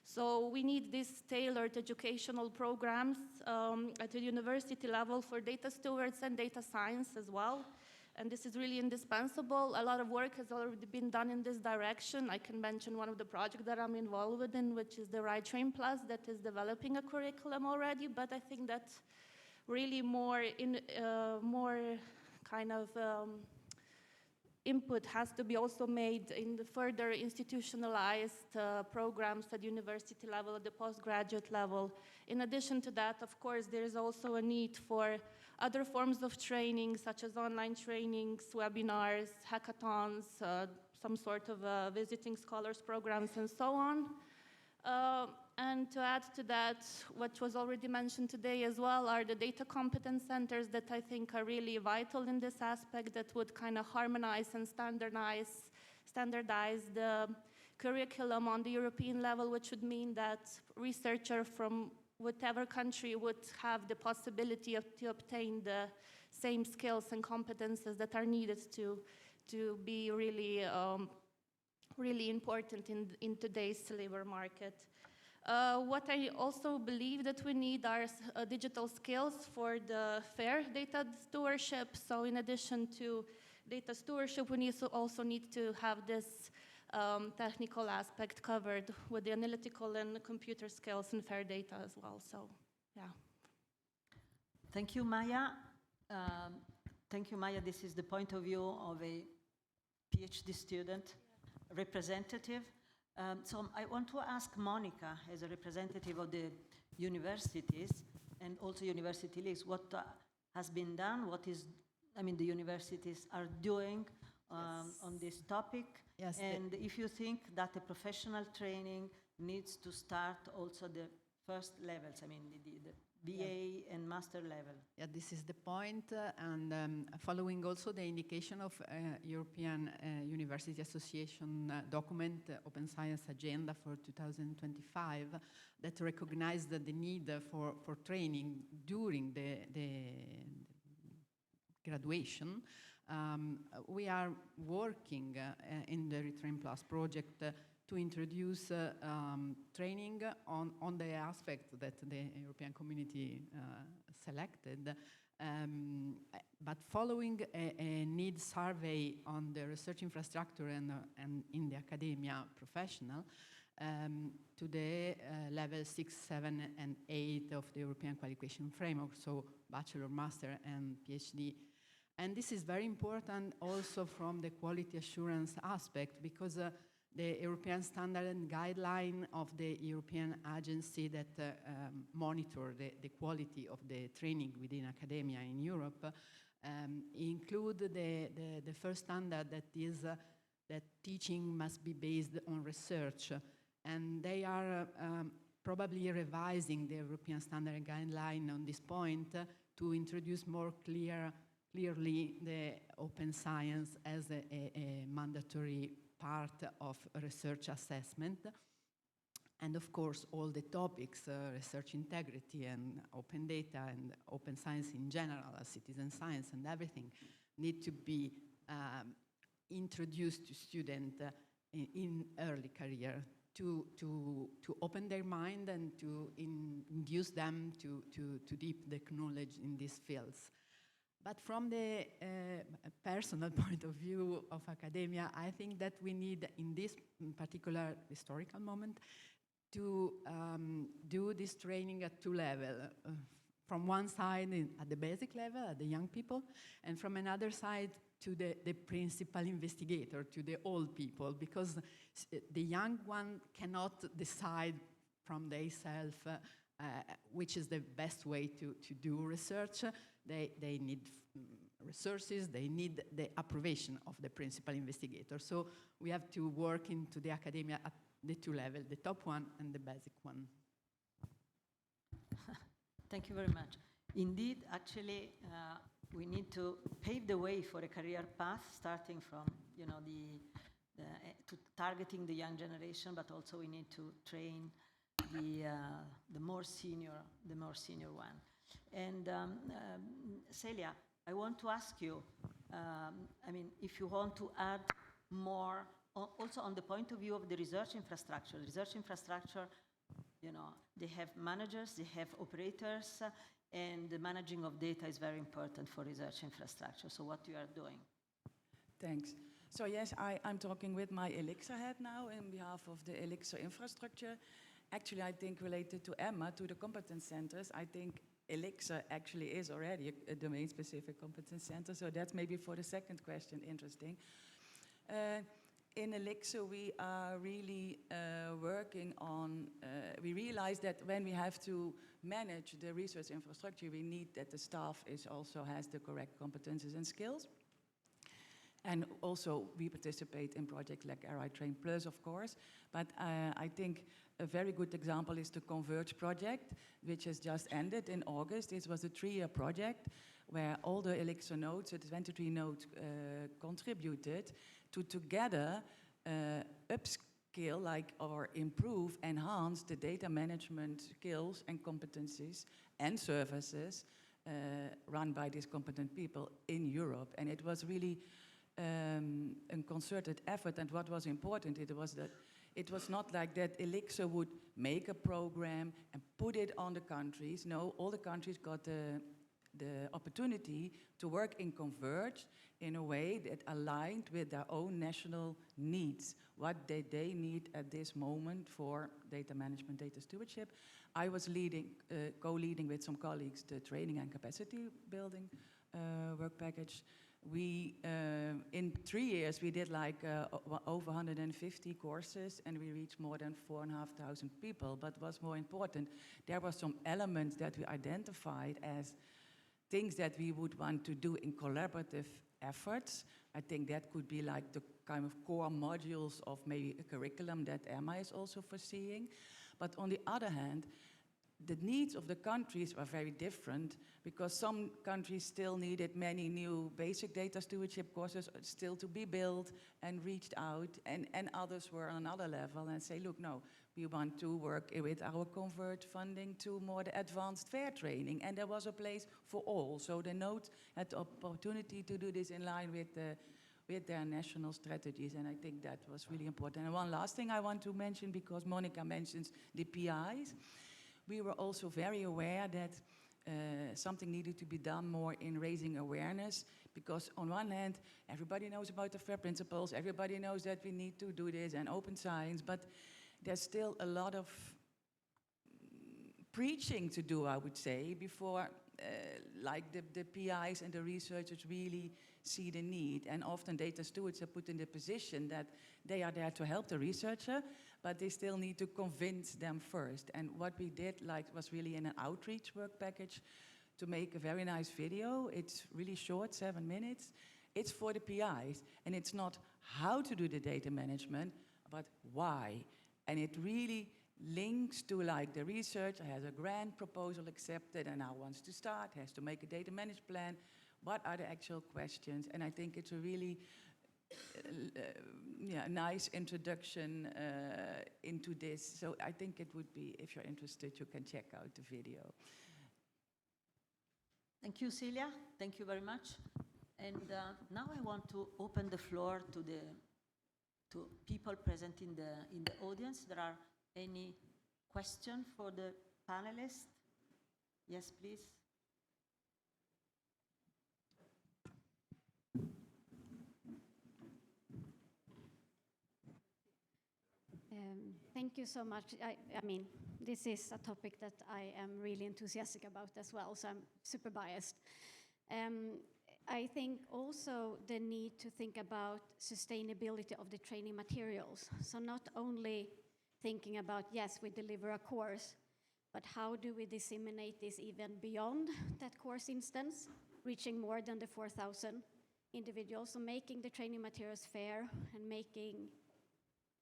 So we need these tailored educational programs at the university level for data stewards and data science as well. And this is really indispensable. A lot of work has already been done in this direction. I can mention one of the projects that I'm involved in, which is the Right Train Plus, that is developing a curriculum already, but I think that really more kind of input has to be also made in the further institutionalized programs at university level, at the postgraduate level. In addition to that, of course, there is also a need for other forms of training, such as online trainings, webinars, hackathons, some sort of visiting scholars programs, and so on. And to add to that, what was already mentioned today as well are the data competence centers that I think are really vital in this aspect, that would kind of harmonize and standardize the curriculum on the European level, which would mean that researchers from whatever country would have the possibility to obtain the same skills and competences that are needed to be really, really important in today's labor market. What I also believe that we need are digital skills for the fair data stewardship. So in addition to data stewardship, we also need to have this technical aspect covered with the analytical and computer skills and fair data as well. So, yeah. Thank you, Maya. Thank you, Maya. This is the point of view of a PhD student representative. So I want to ask Monica, as a representative of the universities and also university leagues, what has been done, the universities are doing on this topic. Yes, and if you think that the professional training needs to start also the first levels, the BA and master level. Yeah, this is the point, and following also the indication of European University Association document, Open Science Agenda for 2025, that recognized the need for training during the graduation. We are working in the Retrain Plus project to introduce training on the aspect that the European community selected, but following a need survey on the research infrastructure and in the academia professional to the level 6, 7, and 8 of the European Qualification Framework, so bachelor, master, and PhD. And this is very important also from the quality assurance aspect, because the European standard and guideline of the European agency that monitor the quality of the training within academia in Europe include the first standard that is that teaching must be based on research, and they are probably revising the European standard guideline on this point to introduce more clearly the open science as a mandatory part of research assessment. And of course, all the topics, research integrity and open data and open science in general, citizen science and everything, need to be introduced to students in early career to open their mind and to induce them to deep the knowledge in these fields. But from the personal point of view of academia, I think that we need, in this particular historical moment, to do this training at two levels. From one side, at the basic level, at the young people, and from another side, to the principal investigator, to the old people, because the young one cannot decide from themselves which is the best way to do research. They need resources, they need the approbation of the principal investigator. So we have to work into the academia at the two levels, the top one and the basic one. Thank you very much. Indeed, actually, we need to pave the way for a career path, starting from, you know, to targeting the young generation, but also we need to train the more senior one. And Celia, I want to ask you, I mean, if you want to add more, also on the point of view of the research infrastructure. Research infrastructure, you know, they have managers, they have operators, and the managing of data is very important for research infrastructure. So what you are doing? Thanks. So yes, I'm talking with my Elixir head now in behalf of the Elixir infrastructure. Actually, I think related to Emma, to the competence centers, I think Elixir actually is already a domain-specific competence center. So that's maybe for the second question interesting. In Elixir, we are really working on, we realize that when we have to manage the research infrastructure, we need that the staff also has the correct competences and skills. And also, we participate in projects like RI Train Plus, of course. But I think a very good example is the Converge project, which has just ended in August. It was a 3-year project where all the Elixir nodes, the 23 nodes, contributed to together upskill, or improve, enhance the data management skills and competencies and services run by these competent people in Europe. And it was really a concerted effort, and what was important, it was not like that Elixir would make a program and put it on the countries. No, all the countries got the opportunity to work in Converge in a way that aligned with their own national needs, what they need at this moment for data management, data stewardship. I was co-leading with some colleagues the training and capacity building work package. We, in 3 years, we did over 150 courses, and we reached more than 4,500 people. But what's more important, there were some elements that we identified as things that we would want to do in collaborative efforts. I think that could be like the kind of core modules of maybe a curriculum that Emma is also foreseeing. But on the other hand, the needs of the countries were very different, because some countries still needed many new basic data stewardship courses still to be built and reached out, and others were on another level and say, look, no, we want to work with our Convert funding to more the advanced fair training, and there was a place for all. So the nodes had the opportunity to do this in line with their national strategies, and I think that was really important. And one last thing I want to mention, because Monica mentions the PIs, we were also very aware that something needed to be done more in raising awareness, because on one hand, everybody knows about the FAIR principles, everybody knows that we need to do this and open science, but there's still a lot of preaching to do, I would say, before like the PIs and the researchers really see the need. And often data stewards are put in the position that they are there to help the researcher, but they still need to convince them first. And what we did was really in an outreach work package to make a very nice video. It's really short, 7 minutes. It's for the PIs, and it's not how to do the data management, but why. And it really links to like the researcher has a grant proposal accepted and now wants to start, has to make a data management plan. What are the actual questions? And I think it's a really nice introduction into this. So I think it would be, if you're interested, you can check out the video. Thank you, Celia. Thank you very much. And now I want to open the floor to people present in the audience. There are any questions for the panelists? Yes, please. Thank you so much. I mean, this is a topic that I am really enthusiastic about as well, so I'm super biased. I think also the need to think about sustainability of the training materials. So not only thinking about, yes, we deliver a course, but how do we disseminate this even beyond that course instance, reaching more than the 4,000 individuals. So making the training materials fair and making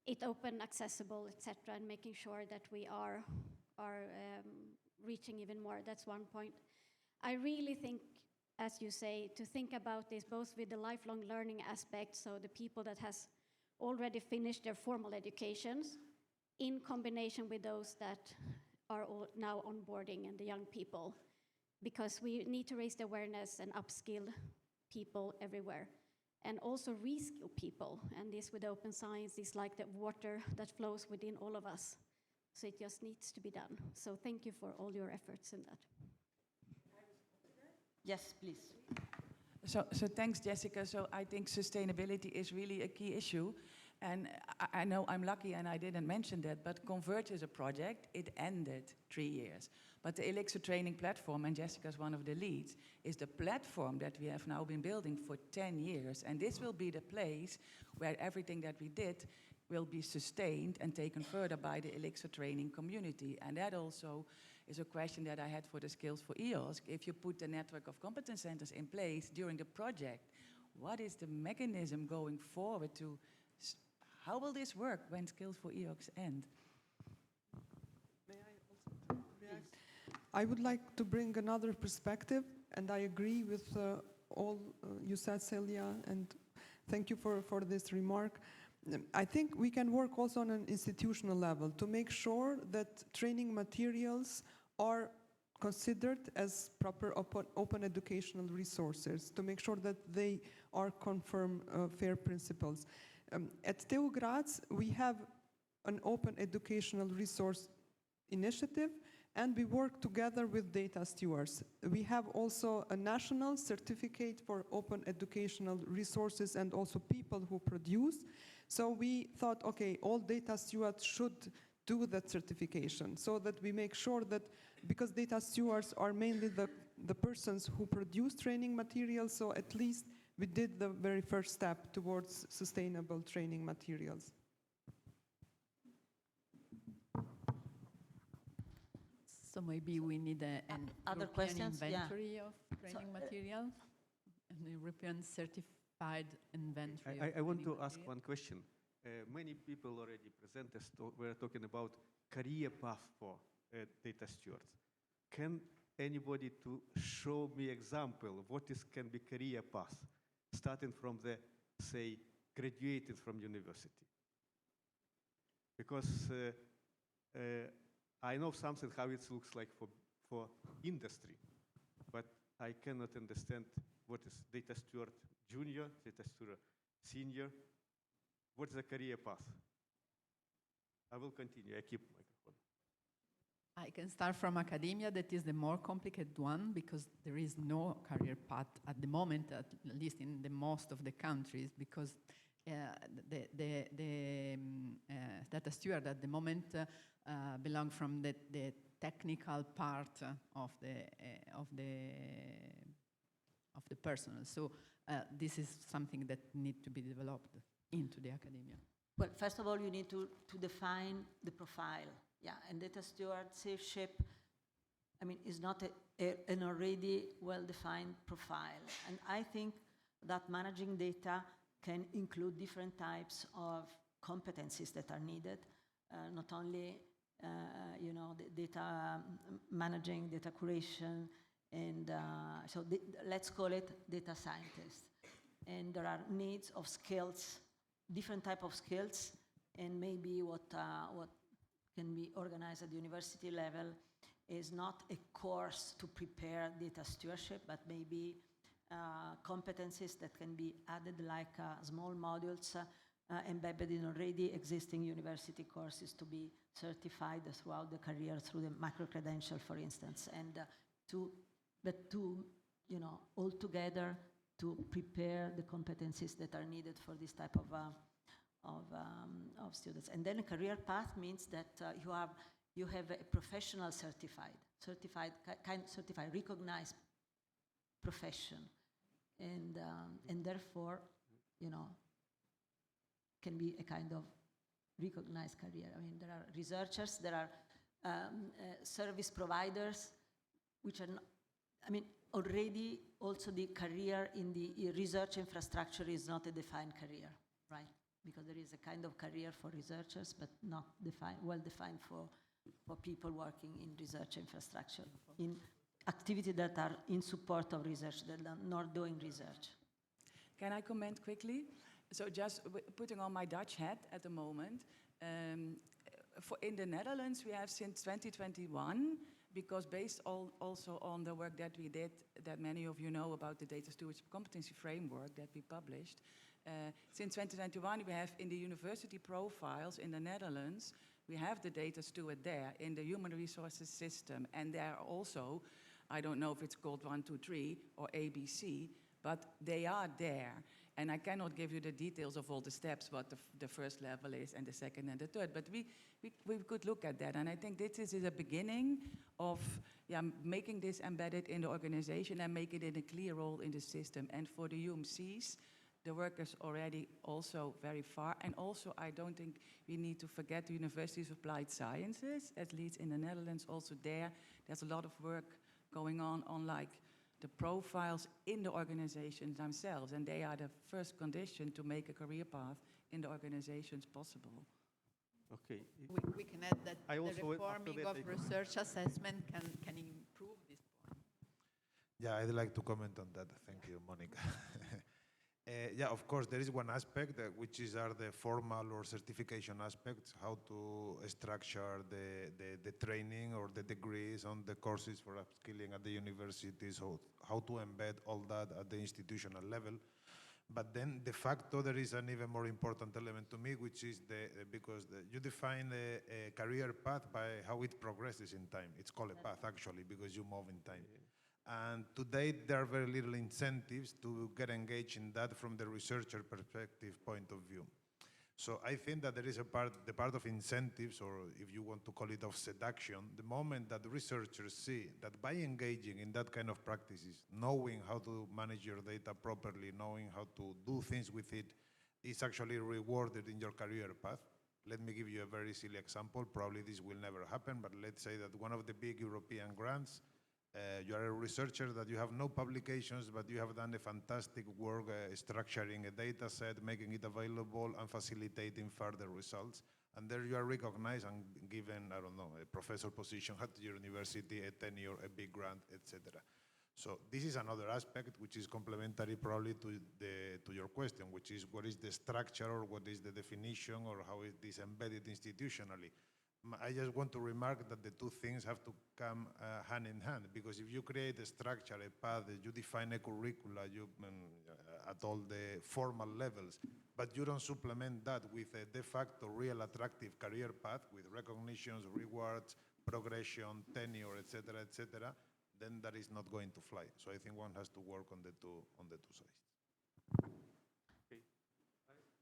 it open, accessible, etc., and making sure that we are reaching even more. That's one point. I really think, as you say, to think about this both with the lifelong learning aspect, so the people that has already finished their formal educations, in combination with those that are now onboarding and the young people, because we need to raise the awareness and upskill people everywhere, and also reskill people. And this with open science is like the water that flows within all of us. So it just needs to be done. So thank you for all your efforts in that. Yes, please. So thanks, Jessica. So I think sustainability is really a key issue. And I know I'm lucky and I didn't mention that, but Converge is a project. It ended 3 years. But the Elixir training platform, and Jessica is one of the leads, is the platform that we have now been building for 10 years. And this will be the place where everything that we did will be sustained and taken further by the Elixir training community. And that also is a question that I had for the Skills for EOSC. If you put the network of competence centers in place during the project, what is the mechanism going forward to, how will this work when Skills for EOSC end? May I also react? I would like to bring another perspective, and I agree with all you said, Celia, and thank you for this remark. I think we can work also on an institutional level to make sure that training materials are considered as proper open educational resources, to make sure that they are confirm fair principles. At TU Graz, we have an open educational resource initiative, and we work together with Data Stewards. We have also a national certificate for open educational resources and also people who produce. So we thought, okay, all Data Stewards should do that certification so that we make sure that, because Data Stewards are mainly the persons who produce training materials, so at least we did the very first step towards sustainable training materials. So maybe we need an Other European questions? Yeah. inventory of training material, an European certified inventory. I of want training to ask material. one question. Many people already present us were talking about career path for data stewards. Can anybody to show me example of what is can be career path, starting from the, say, graduated from university? Because I know something how it looks like for industry, but I cannot understand what is data steward junior, data steward senior. What is the career path? I will continue. I keep microphone. I can start from academia. That is the more complicated one because there is no career path at the moment, at least in the most of the countries, because the data steward at the moment belong from the technical part of the personnel. So this is something that needs to be developed into the academia. Well, first of all, you need to define the profile. Yeah, and data stewardship, I mean, is not an already well-defined profile. And I think that managing data can include different types of competencies that are needed, not only the data managing, data curation, and so let's call it data scientist. And there are needs of skills, different type of skills, and maybe what can be organized at the university level is not a course to prepare data stewardship, but maybe competencies that can be added like small modules embedded in already existing university courses to be certified throughout the career through the micro-credential, for instance, and all together to prepare the competencies that are needed for this type of students. And then a career path means that you have a professional certified, recognized profession, and therefore, can be a kind of recognized career. I mean, there are researchers, there are service providers, which are not, I mean, already also the career in the research infrastructure is not a defined career, right? Because there is a kind of career for researchers, but not well defined for people working in research infrastructure, in activities that are in support of research, that are not doing research. Can I comment quickly? So just putting on my Dutch hat at the moment, in the Netherlands we have since 2021, because based also on the work that we did, that many of you know about the Data Stewardship Competency Framework that we published, since 2021 we have in the university profiles in the Netherlands, we have the data steward there in the human resources system, and there are also, I don't know if it's called 1, 2, 3 or ABC, but they are there. And I cannot give you the details of all the steps, what the first level is and the second and the third, but we could look at that. And I think this is a beginning of making this embedded in the organization and make it in a clear role in the system. And for the UMCs, the work is already also very far. And also, I don't think we need to forget the Universities of Applied Sciences, at least in the Netherlands, also there's a lot of work going on like the profiles in the organizations themselves, and they are the first condition to make a career path in the organizations possible. Okay. We can add that I the also reforming of research assessment can improve this point. Yeah, I'd like to comment on that. Thank you, Monica. Yeah, of course, there is one aspect which are the formal or certification aspects, how to structure the training or the degrees on the courses for upskilling at the universities, how to embed all that at the institutional level. But then, de facto, there is an even more important element to me, which is you define a career path by how it progresses in time. It's called a path, actually, because you move in time. And today, there are very little incentives to get engaged in that from the researcher perspective point of view. So I think that there is the part of incentives, or if you want to call it of seduction, the moment that researchers see that by engaging in that kind of practices, knowing how to manage your data properly, knowing how to do things with it, is actually rewarded in your career path. Let me give you a very silly example. Probably this will never happen, but let's say that one of the big European grants, you are a researcher that you have no publications, but you have done a fantastic work structuring a data set, making it available and facilitating further results. And there you are recognized and given, I don't know, a professor position at the university, a tenure, a big grant, etc. So this is another aspect which is complementary probably to your question, which is what is the structure or what is the definition or how is this embedded institutionally. I just want to remark that the two things have to come hand in hand, because if you create a structure, a path, you define a curricula at all the formal levels, but you don't supplement that with a de facto real attractive career path with recognitions, rewards, progression, tenure, etc., then that is not going to fly. So I think one has to work on the two sides. Okay.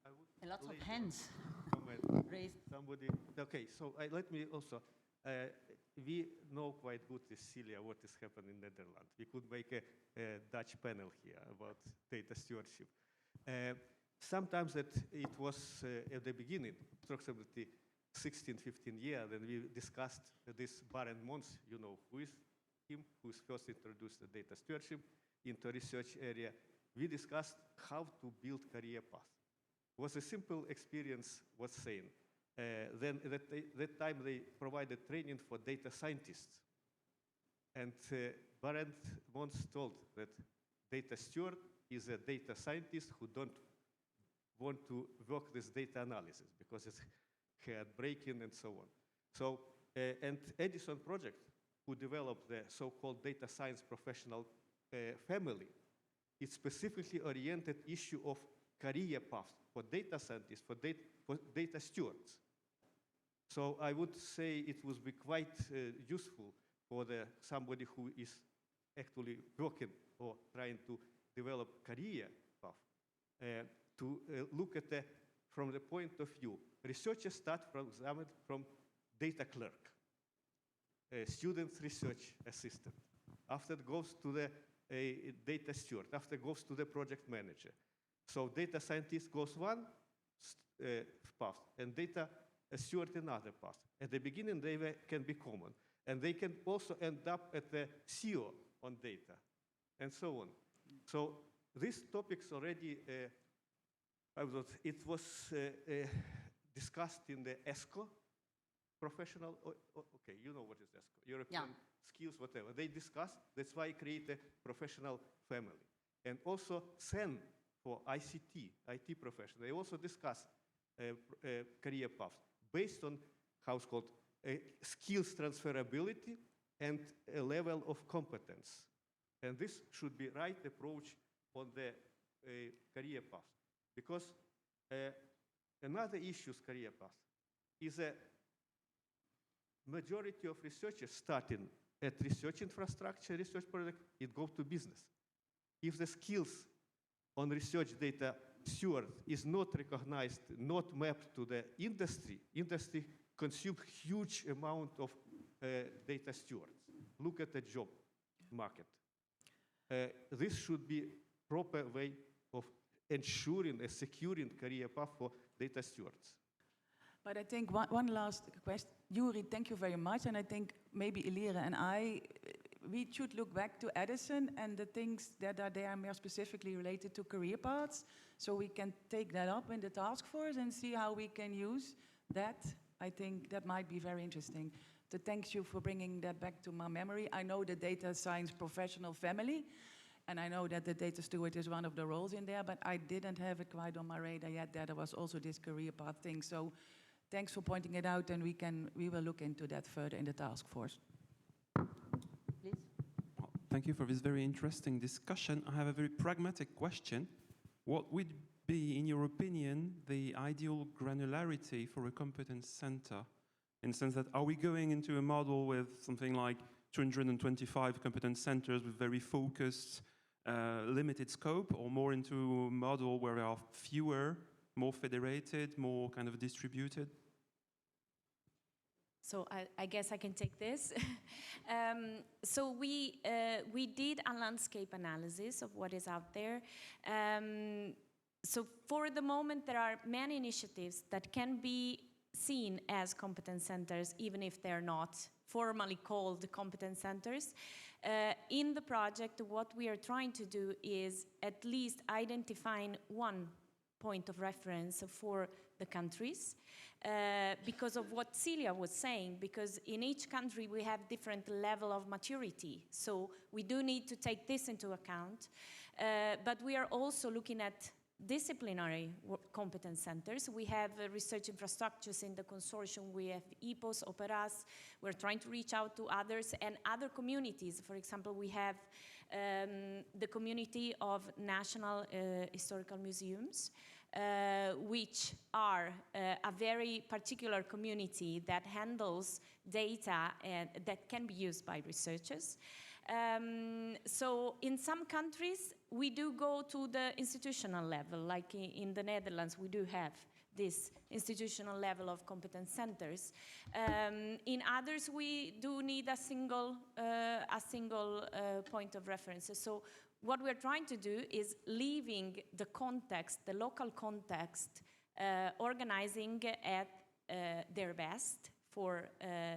I would A lot of hands comment. raised. Somebody. Okay, so let me also. we know quite good with Celia what is happening in Netherlands. We could make a Dutch panel here about data stewardship. Sometimes that it was at the beginning, approximately 16, 15 years, and we discussed this Barend Mons, you know who is him, who first introduced the data stewardship into research area. We discussed how to build career path. It was a simple experience, was saying. Then at that time they provided training for data scientists. And Barend Mons told that data steward is a data scientist who don't want to work with data analysis because it's head breaking and so on. So, and Edison Project, who developed the so-called data science professional family, it's specifically oriented issue of career path for data scientists, for data stewards. So I would say it would be quite useful for somebody who is actually working or trying to develop career path to look at from the point of view. Researchers start, for example, from data clerk, student research assistant. After it goes to the data steward. After it goes to the project manager. So data scientist goes one path, and data steward another path. At the beginning, they can be common. And they can also end up at the CEO on data, and so on. So these topics already, it was discussed in the ESCO professional, okay, you know what is ESCO, European skills, whatever. They discussed, that's why I create a professional family. And also SEN for ICT, IT professional, they also discuss career paths based on how it's called skills transferability and a level of competence. And this should be right approach on the career path. Because another issue is career path is a majority of researchers starting at research infrastructure, research project, it goes to business. If the skills on research data steward is not recognized, not mapped to the industry, industry consumes huge amount of data stewards. Look at the job market. This should be proper way of ensuring a securing career path for data stewards. But I think one last question. Yuri, thank you very much. And I think maybe Elira and we should look back to Edison and the things that are there more specifically related to career paths. So we can take that up in the task force and see how we can use that. I think that might be very interesting. So thank you for bringing that back to my memory. I know the data science professional family, and I know that the data steward is one of the roles in there, but I didn't have it quite on my radar yet that there was also this career path thing. So thanks for pointing it out, and we will look into that further in the task force. Please. Well, thank you for this very interesting discussion. I have a very pragmatic question. What would be, in your opinion, the ideal granularity for a competence center? In the sense that, are we going into a model with something like 225 competence centers with very focused, limited scope, or more into a model where there are fewer, more federated, more kind of distributed? So I guess I can take this. So we did a landscape analysis of what is out there. So for the moment, there are many initiatives that can be seen as competence centers, even if they're not formally called competence centers. In the project, what we are trying to do is at least identifying one point of reference for the countries, because of what Celia was saying, because in each country we have different level of maturity. So we do need to take this into account. But we are also looking at disciplinary competence centers. We have research infrastructures in the consortium. We have EPOS, Operas. We're trying to reach out to others and other communities. For example, we have the community of national historical museums, which are a very particular community that handles data that can be used by researchers. So in some countries, we do go to the institutional level, like in the Netherlands, we do have this institutional level of competence centers. In others, we do need a single point of reference. So what we're trying to do is leaving the context, the local context, organizing at their best for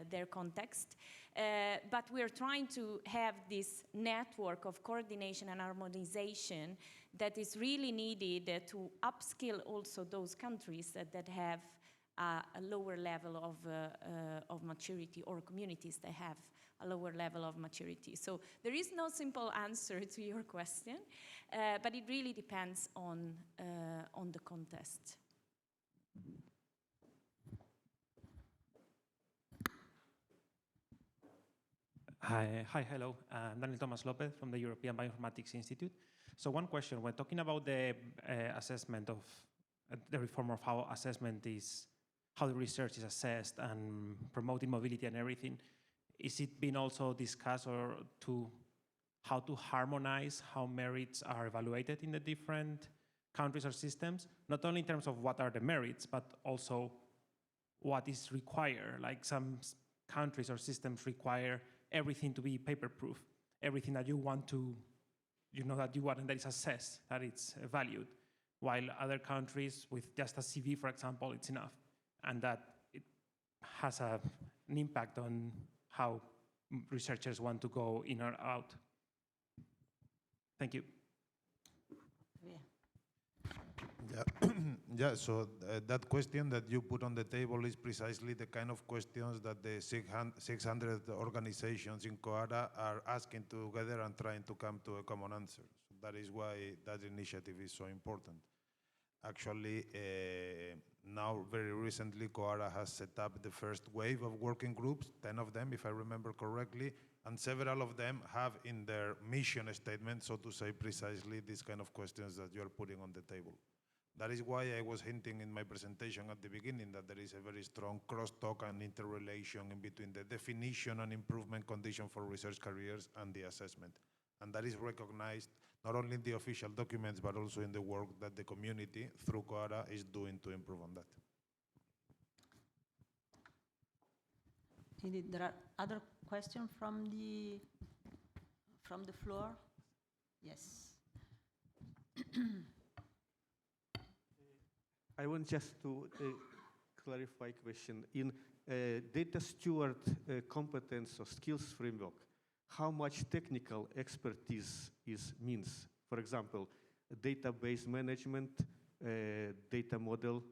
their context. But we're trying to have this network of coordination and harmonization that is really needed to upskill also those countries that have a lower level of maturity, or communities that have a lower level of maturity. So there is no simple answer to your question, but it really depends on the context. Hi, hello. Daniel Thomas Lopez from the European Bioinformatics Institute. So one question, when talking about the assessment of the reform of how assessment is, how the research is assessed and promoting mobility and everything, is it been also discussed or to how to harmonize how merits are evaluated in the different countries or systems, not only in terms of what are the merits, but also what is required? Like some countries or systems require everything to be paper-proof, everything that you want to, that you want and that is assessed, that it's valued, while other countries with just a CV, for example, it's enough, and that it has an impact on how researchers want to go in or out. Thank you. Yeah, so that question that you put on the table is precisely the kind of questions that the 600 organizations in COARA are asking together and trying to come to a common answer. So that is why that initiative is so important. Actually, now very recently, COARA has set up the first wave of working groups, 10 of them, if I remember correctly, and several of them have in their mission statement, so to say, precisely these kind of questions that you're putting on the table. That is why I was hinting in my presentation at the beginning that there is a very strong crosstalk and interrelation in between the definition and improvement condition for research careers and the assessment. And that is recognized not only in the official documents, but also in the work that the community, through COARA, is doing to improve on that. Indeed, there are other questions from the floor? Yes. I want just to clarify question. In data steward competence or skills framework, how much technical expertise means? For example, database management, data model,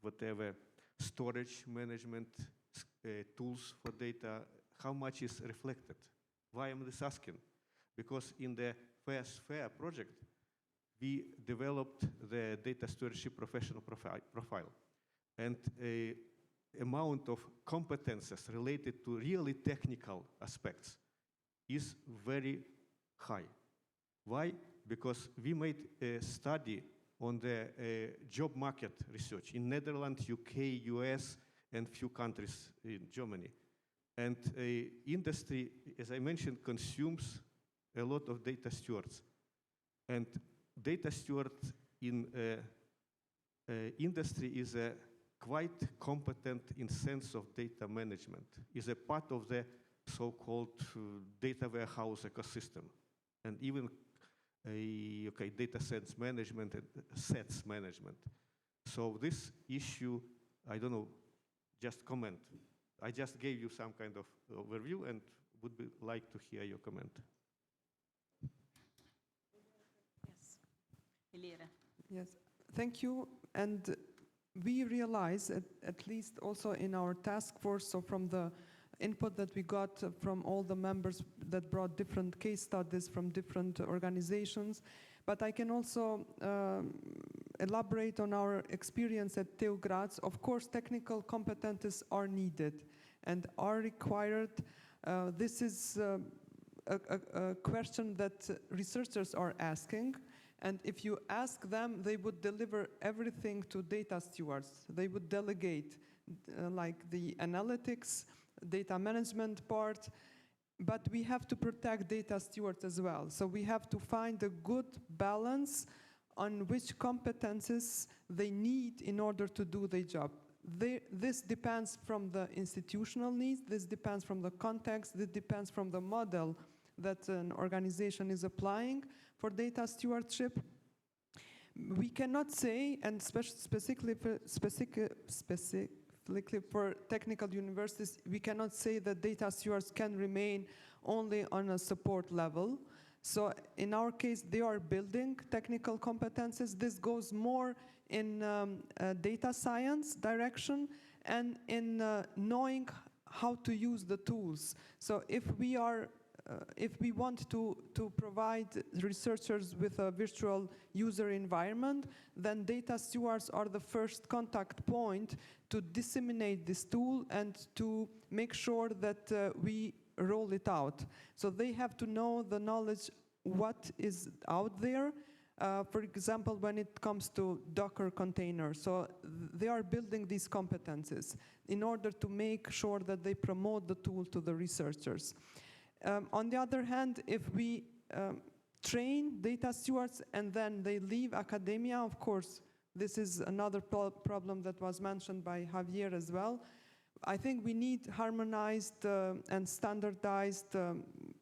whatever, storage management, tools for data, how much is reflected? Why am I this asking? Because in the first FAIR project, we developed the data stewardship professional profile. And a amount of competences related to really technical aspects is very high. Why? Because we made a study on the job market research in Netherlands, UK, US, and few countries in Germany. And industry, as I mentioned, consumes a lot of data stewards. And data steward in industry is quite competent in sense of data management, is a part of the so-called data warehouse ecosystem, and even data sets management and sets management. So this issue, I don't know, just comment. I just gave you some kind of overview and would like to hear your comment. Yes, thank you. And we realize, at least also in our task force, so from the input that we got from all the members that brought different case studies from different organizations, but I can also elaborate on our experience at TU Graz. Of course, technical competences are needed and are required. This is a question that researchers are asking. And if you ask them, they would deliver everything to data stewards. They would delegate like the analytics, data management part, but we have to protect data stewards as well. So we have to find a good balance on which competences they need in order to do their job. This depends from the institutional needs, this depends from the context, this depends from the model that an organization is applying for data stewardship. We cannot say, and specifically for technical universities, we cannot say that data stewards can remain only on a support level. So in our case, they are building technical competences. This goes more in data science direction and in knowing how to use the tools. So if we want to provide researchers with a virtual user environment, then data stewards are the first contact point to disseminate this tool and to make sure that we roll it out. So they have to know the knowledge, what is out there. For example, when it comes to Docker containers, so they are building these competences in order to make sure that they promote the tool to the researchers. On the other hand, if we train data stewards and then they leave academia, of course, this is another problem that was mentioned by Javier as well. I think we need harmonized and standardized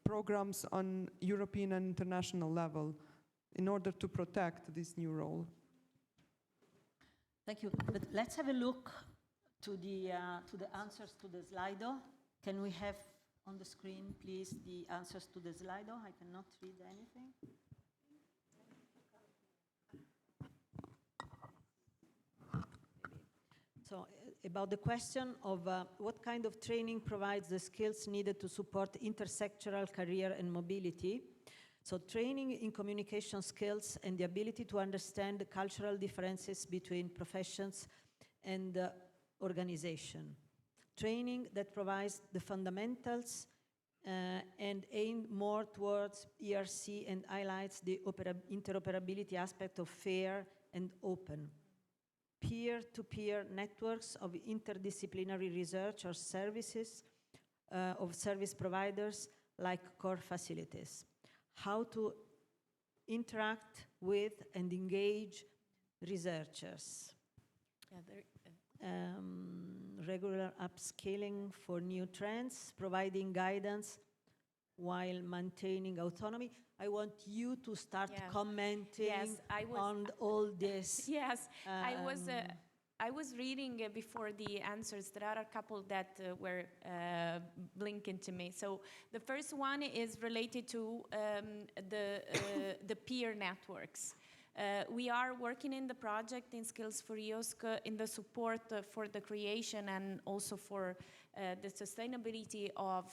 programs on European and international level in order to protect this new role. Thank you. But let's have a look to the answers to the Slido. Can we have on the screen, please, the answers to the Slido? I cannot read anything. So about the question of what kind of training provides the skills needed to support intersectoral career and mobility. So training in communication skills and the ability to understand the cultural differences between professions and organization. Training that provides the fundamentals and aimed more towards ERC and highlights the interoperability aspect of fair and open. Peer-to-peer networks of interdisciplinary research or services of service providers like core facilities. How to interact with and engage researchers. Regular upskilling for new trends, providing guidance while maintaining autonomy. I want you to start commenting on all this. Yes, I was reading before the answers. There are a couple that were blinking to me. So the first one is related to the peer networks. We are working in the project in Skills for EOSC in the support for the creation and also for the sustainability of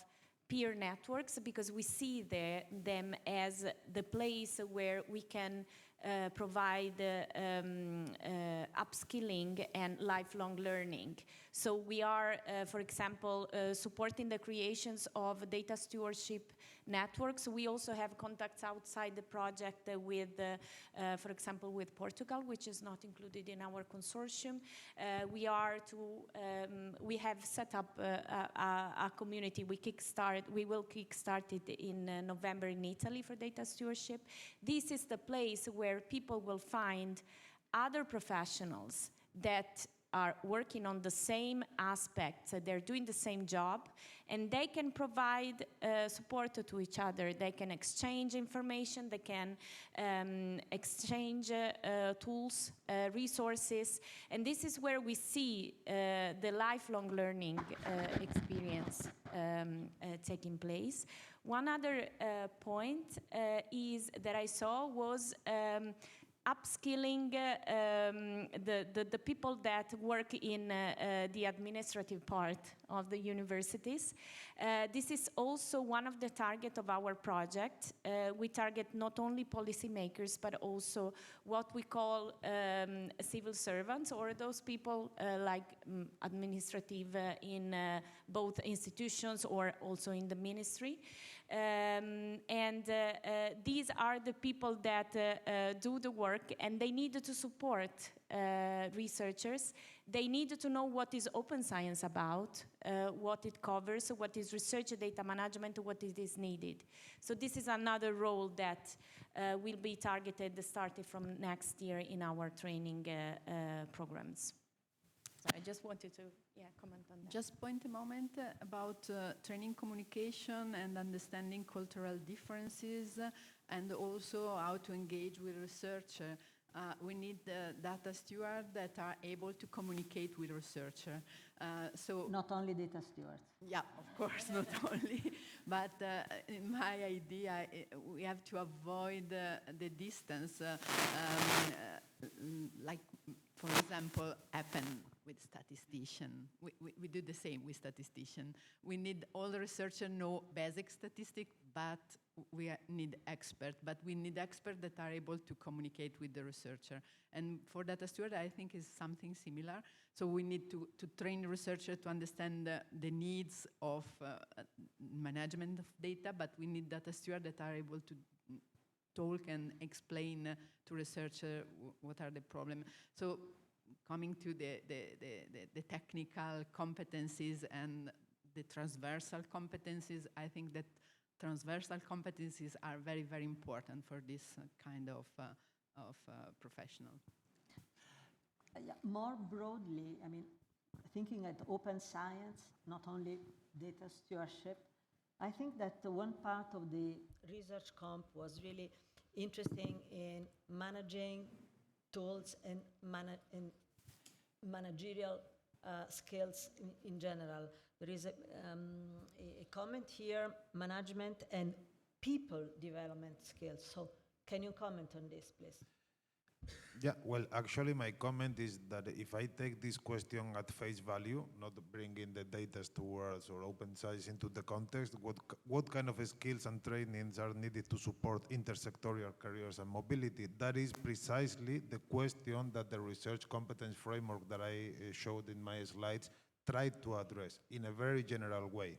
peer networks, because we see them as the place where we can provide upskilling and lifelong learning. So we are, for example, supporting the creations of data stewardship networks. We also have contacts outside the project with, for example, with Portugal, which is not included in our consortium. We have set up a community. We will kickstart it in November in Italy for data stewardship. This is the place where people will find other professionals that are working on the same aspects, they're doing the same job, and they can provide support to each other. They can exchange information, they can exchange tools, resources, and this is where we see the lifelong learning experience taking place. One other point is that I saw was upskilling the people that work in the administrative part of the universities. This is also one of the targets of our project. We target not only policymakers, but also what we call civil servants, or those people like administrative in both institutions or also in the ministry. These are the people that do the work, and they need to support researchers. They need to know what is open science about, what it covers, what is research data management, what it is needed. So this is another role that will be targeted starting from next year in our training programs. So I just wanted to comment on that. Just point a moment about training communication and understanding cultural differences, and also how to engage with research. We need data stewards that are able to communicate with researcher. So Not only data stewards. yeah, of course, not only. But in my idea, we have to avoid the distance, like, for example, happen with statistician. We do the same with statistician. We need all the researchers know basic statistics, but we need experts. But we need experts that are able to communicate with the researcher. And for data steward, I think is something similar. So we need to train researchers to understand the needs of management of data, but we need data stewards that are able to talk and explain to researchers what are the problems. So coming to the technical competencies and the transversal competencies, I think that transversal competencies are very, very important for this kind of professional. Yeah, more broadly, I mean, thinking at open science, not only data stewardship, I think that one part of the research comp was really interesting in managing tools and managerial skills in general. There is a comment here, management and people development skills. So can you comment on this, please? Yeah, well, actually, my comment is that if I take this question at face value, not bringing the data stewards or open science into the context, what kind of skills and trainings are needed to support intersectorial careers and mobility? That is precisely the question that the research competence framework that I showed in my slides tried to address in a very general way.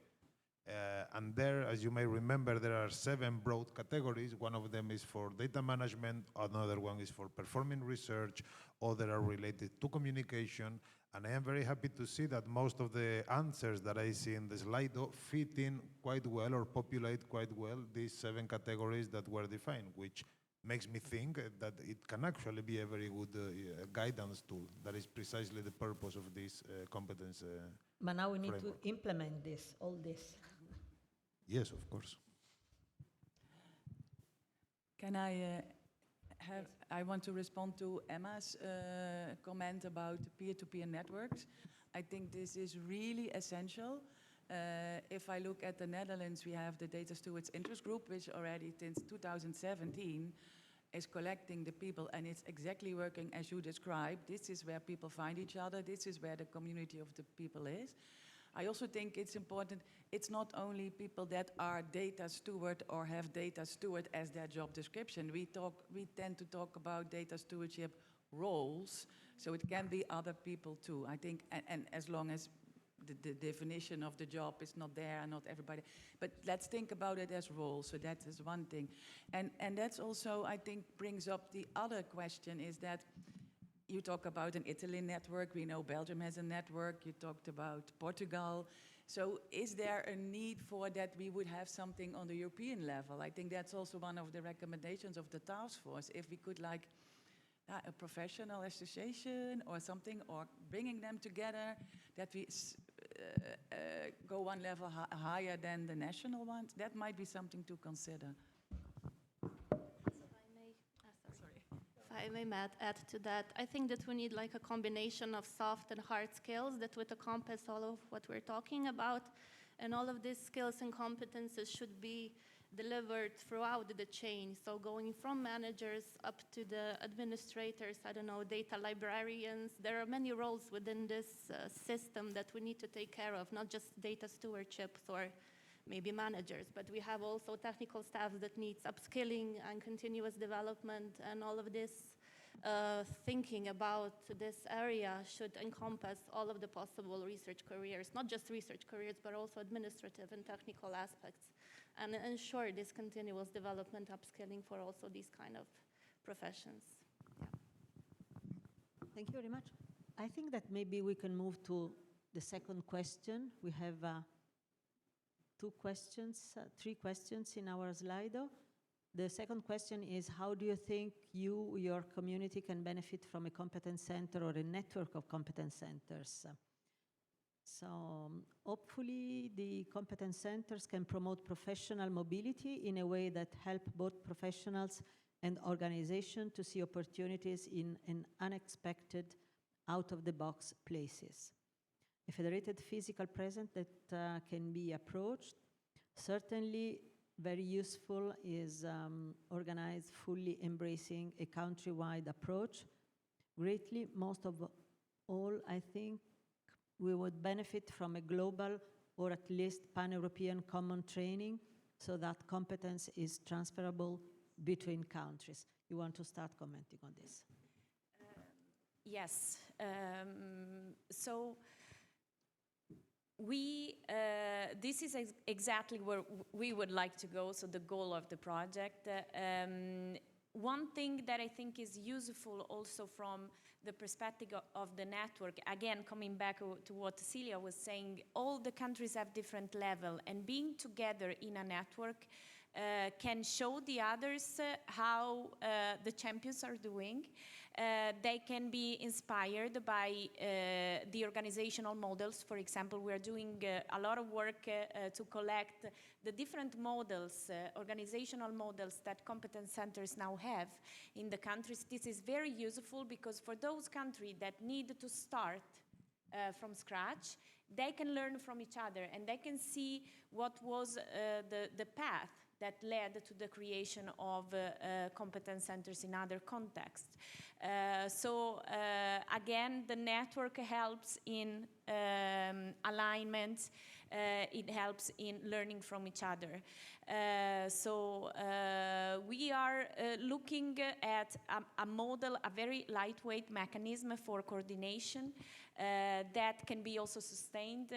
And there, as you may remember, there are 7 broad categories. One of them is for data management, another one is for performing research, other are related to communication, and I am very happy to see that most of the answers that I see in the slide fit in quite well or populate quite well these 7 categories that were defined, which makes me think that it can actually be a very good guidance tool. That is precisely the purpose of this competence But now we need framework. to implement this, all this. Yes, of course. Can I I want to respond to Emma's comment about peer-to-peer networks. I think this is really essential. If I look at the Netherlands, we have the Data Stewards Interest Group, which already since 2017 is collecting the people, and it's exactly working as you described. This is where people find each other. This is where the community of the people is. I also think it's important, it's not only people that are data steward or have data steward as their job description. We tend to talk about data stewardship roles, so it can be other people too. I think, and as long as the definition of the job is not there, not everybody, but let's think about it as roles, so that is one thing. And that's also, I think, brings up the other question is that you talk about an Italy network, we know Belgium has a network, you talked about Portugal. So is there a need for that we would have something on the European level? I think that's also one of the recommendations of the task force. If we could like a professional association or something, or bringing them together, that we go one level higher than the national ones, that might be something to consider. If I may add to that, I think that we need like a combination of soft and hard skills that would encompass all of what we're talking about. And all of these skills and competences should be delivered throughout the chain. So going from managers up to the administrators, I don't know, data librarians. There are many roles within this system that we need to take care of, not just data stewardships or maybe managers, but we have also technical staff that needs upskilling and continuous development, and all of this thinking about this area should encompass all of the possible research careers, not just research careers, but also administrative and technical aspects. and ensure this continuous development, upskilling for also these kind of professions. Thank you very much. I think that maybe we can move to the second question. We have three questions in our Slido. The second question is, how do you think your community can benefit from a competence center or a network of competence centers? So hopefully the competence centers can promote professional mobility in a way that help both professionals and organizations to see opportunities in an unexpected, out-of-the-box places. A federated physical presence that can be approached. Certainly very useful is organized, fully embracing a countrywide approach. Greatly, most of all, I think we would benefit from a global or at least pan-European common training so that competence is transferable between countries. You want to start commenting on this? Yes. So this is exactly where we would like to go, so the goal of the project. One thing that I think is useful also from the perspective of the network, again, coming back to what Celia was saying, all the countries have different level, and being together in a network can show the others how the champions are doing. They can be inspired by the organizational models. For example, we're doing a lot of work to collect the different models, organizational models that competence centers now have in the countries. This is very useful because for those countries that need to start from scratch, they can learn from each other and they can see what was the path that led to the creation of competence centers in other contexts. Again, the network helps in alignment, it helps in learning from each other. We are looking at a model, a very lightweight mechanism for coordination that can be also sustained.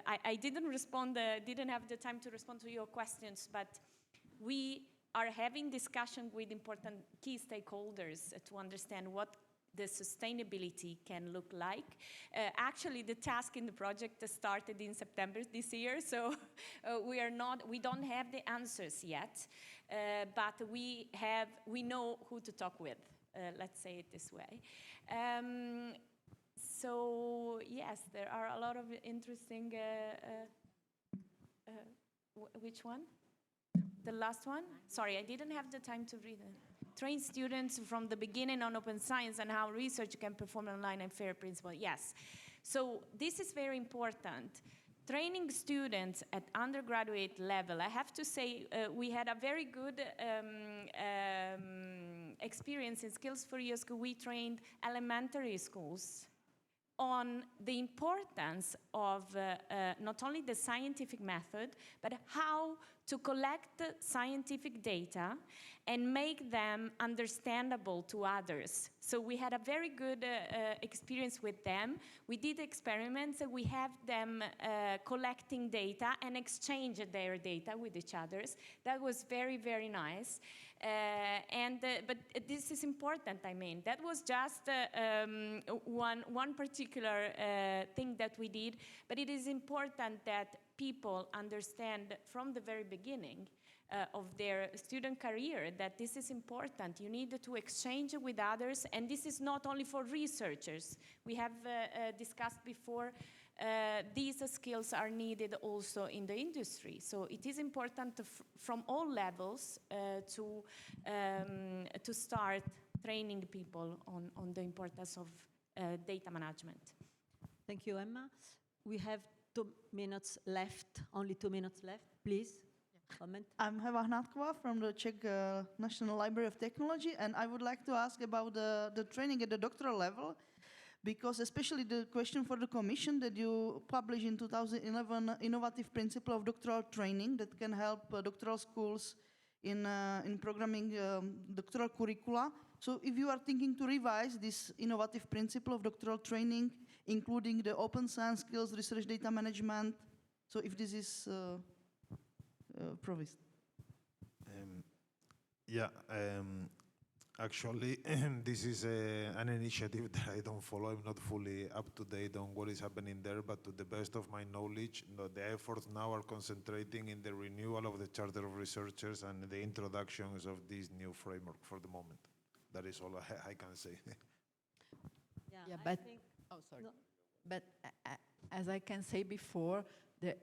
I didn't have the time to respond to your questions, but we are having discussion with important key stakeholders to understand what the sustainability can look like. Actually, the task in the project started in September this year, so we don't have the answers yet, but we know who to talk with. Let's say it this way. So yes, there are a lot of interesting. Which one? The last one? Sorry, I didn't have the time to read it. Train students from the beginning on open science and how research can perform online and fair principle. Yes. So this is very important. Training students at undergraduate level, I have to say we had a very good experience in Skills for EOSC. We trained elementary schools on the importance of not only the scientific method, but how to collect scientific data and make them understandable to others. So we had a very good experience with them. We did experiments, we have them collecting data and exchange their data with each other. That was very, very nice. But this is important, I mean. That was just one particular thing that we did, but it is important that people understand from the very beginning of their student career that this is important. You need to exchange with others, and this is not only for researchers. We have discussed before these skills are needed also in the industry. So it is important from all levels to start training people on the importance of data management. Thank you, Emma. We have 2 minutes left, only 2 minutes left. Please, comment. I'm Heva Hnatkova from the Czech National Library of Technology, and I would like to ask about the training at the doctoral level, because especially the question for the Commission that you published in 2011, innovative principle of doctoral training that can help doctoral schools in programming doctoral curricula. So if you are thinking to revise this innovative principle of doctoral training, including the open science skills, research data management, so if this is promised. Yeah, actually, this is an initiative that I don't follow. I'm not fully up to date on what is happening there, but to the best of my knowledge, the efforts now are concentrating in the renewal of the Charter of Researchers and the introductions of this new framework for the moment. That is all I can say. Yeah, I but think- oh, sorry. no. But as I can say before, the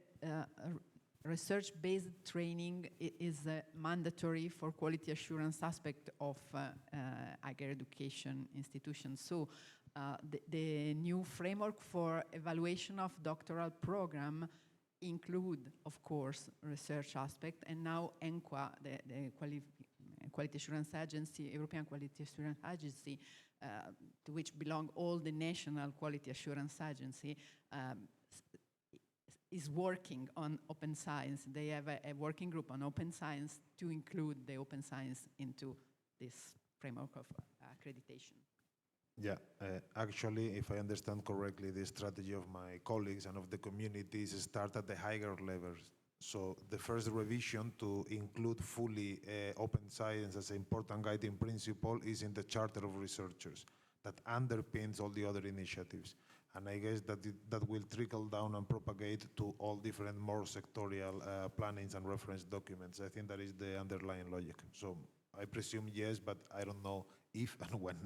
research-based training is mandatory for quality assurance aspect of higher education institutions. So the new framework for evaluation of doctoral program include, of course, research aspect, and now ENQA, the Quality Assurance Agency, European Quality Assurance Agency, to which belong all the national quality assurance agency, is working on open science. They have a working group on open science to include the open science into this framework of accreditation. Yeah, actually, if I understand correctly, the strategy of my colleagues and of the community is start at the higher levels. So the first revision to include fully open science as an important guiding principle is in the Charter of Researchers that underpins all the other initiatives. And I guess that that will trickle down and propagate to all different more sectorial plannings and reference documents. I think that is the underlying logic. So I presume yes, but I don't know if and when.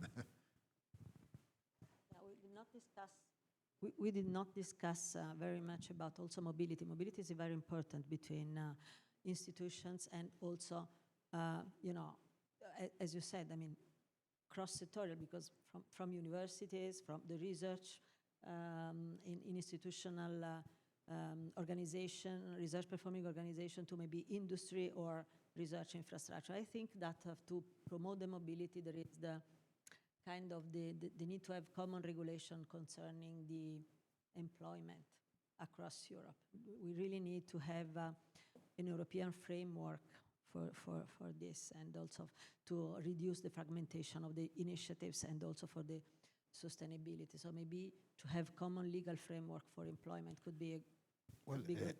We did not discuss very much about also mobility. Mobility is very important between institutions and also, you know, as you said, I mean, cross-sectorial, because from universities, from the research, in institutional organization, research performing organization, to maybe industry or research infrastructure. I think that to promote the mobility, there is the kind of the need to have common regulation concerning the employment across Europe. We really need to have an European framework for this, and also to reduce the fragmentation of the initiatives, and also for the sustainability. So maybe to have common legal framework for employment could be a Well, good.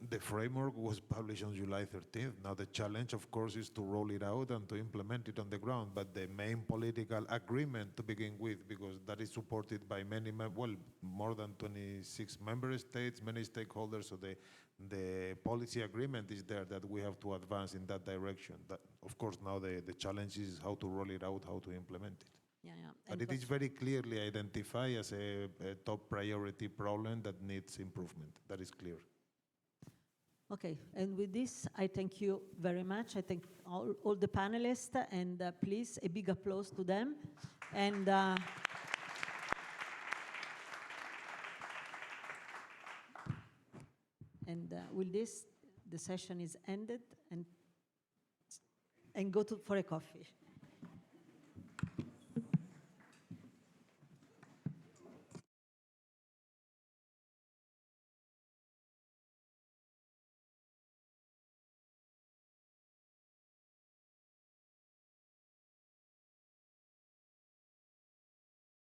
the framework was published on July 13th. Now the challenge, of course, is to roll it out and to implement it on the ground. But the main political agreement to begin with, because that is supported by many, more than 26 member states, many stakeholders. So the policy agreement is there that we have to advance in that direction. That, of course, now the challenge is how to roll it out, how to implement it. Yeah. But it is very clearly identified as a top priority problem that needs improvement. That is clear. Okay, and with this, I thank you very much. I thank all the panelists, and please, a big applause to them. And with this, the session is ended, and go for a coffee.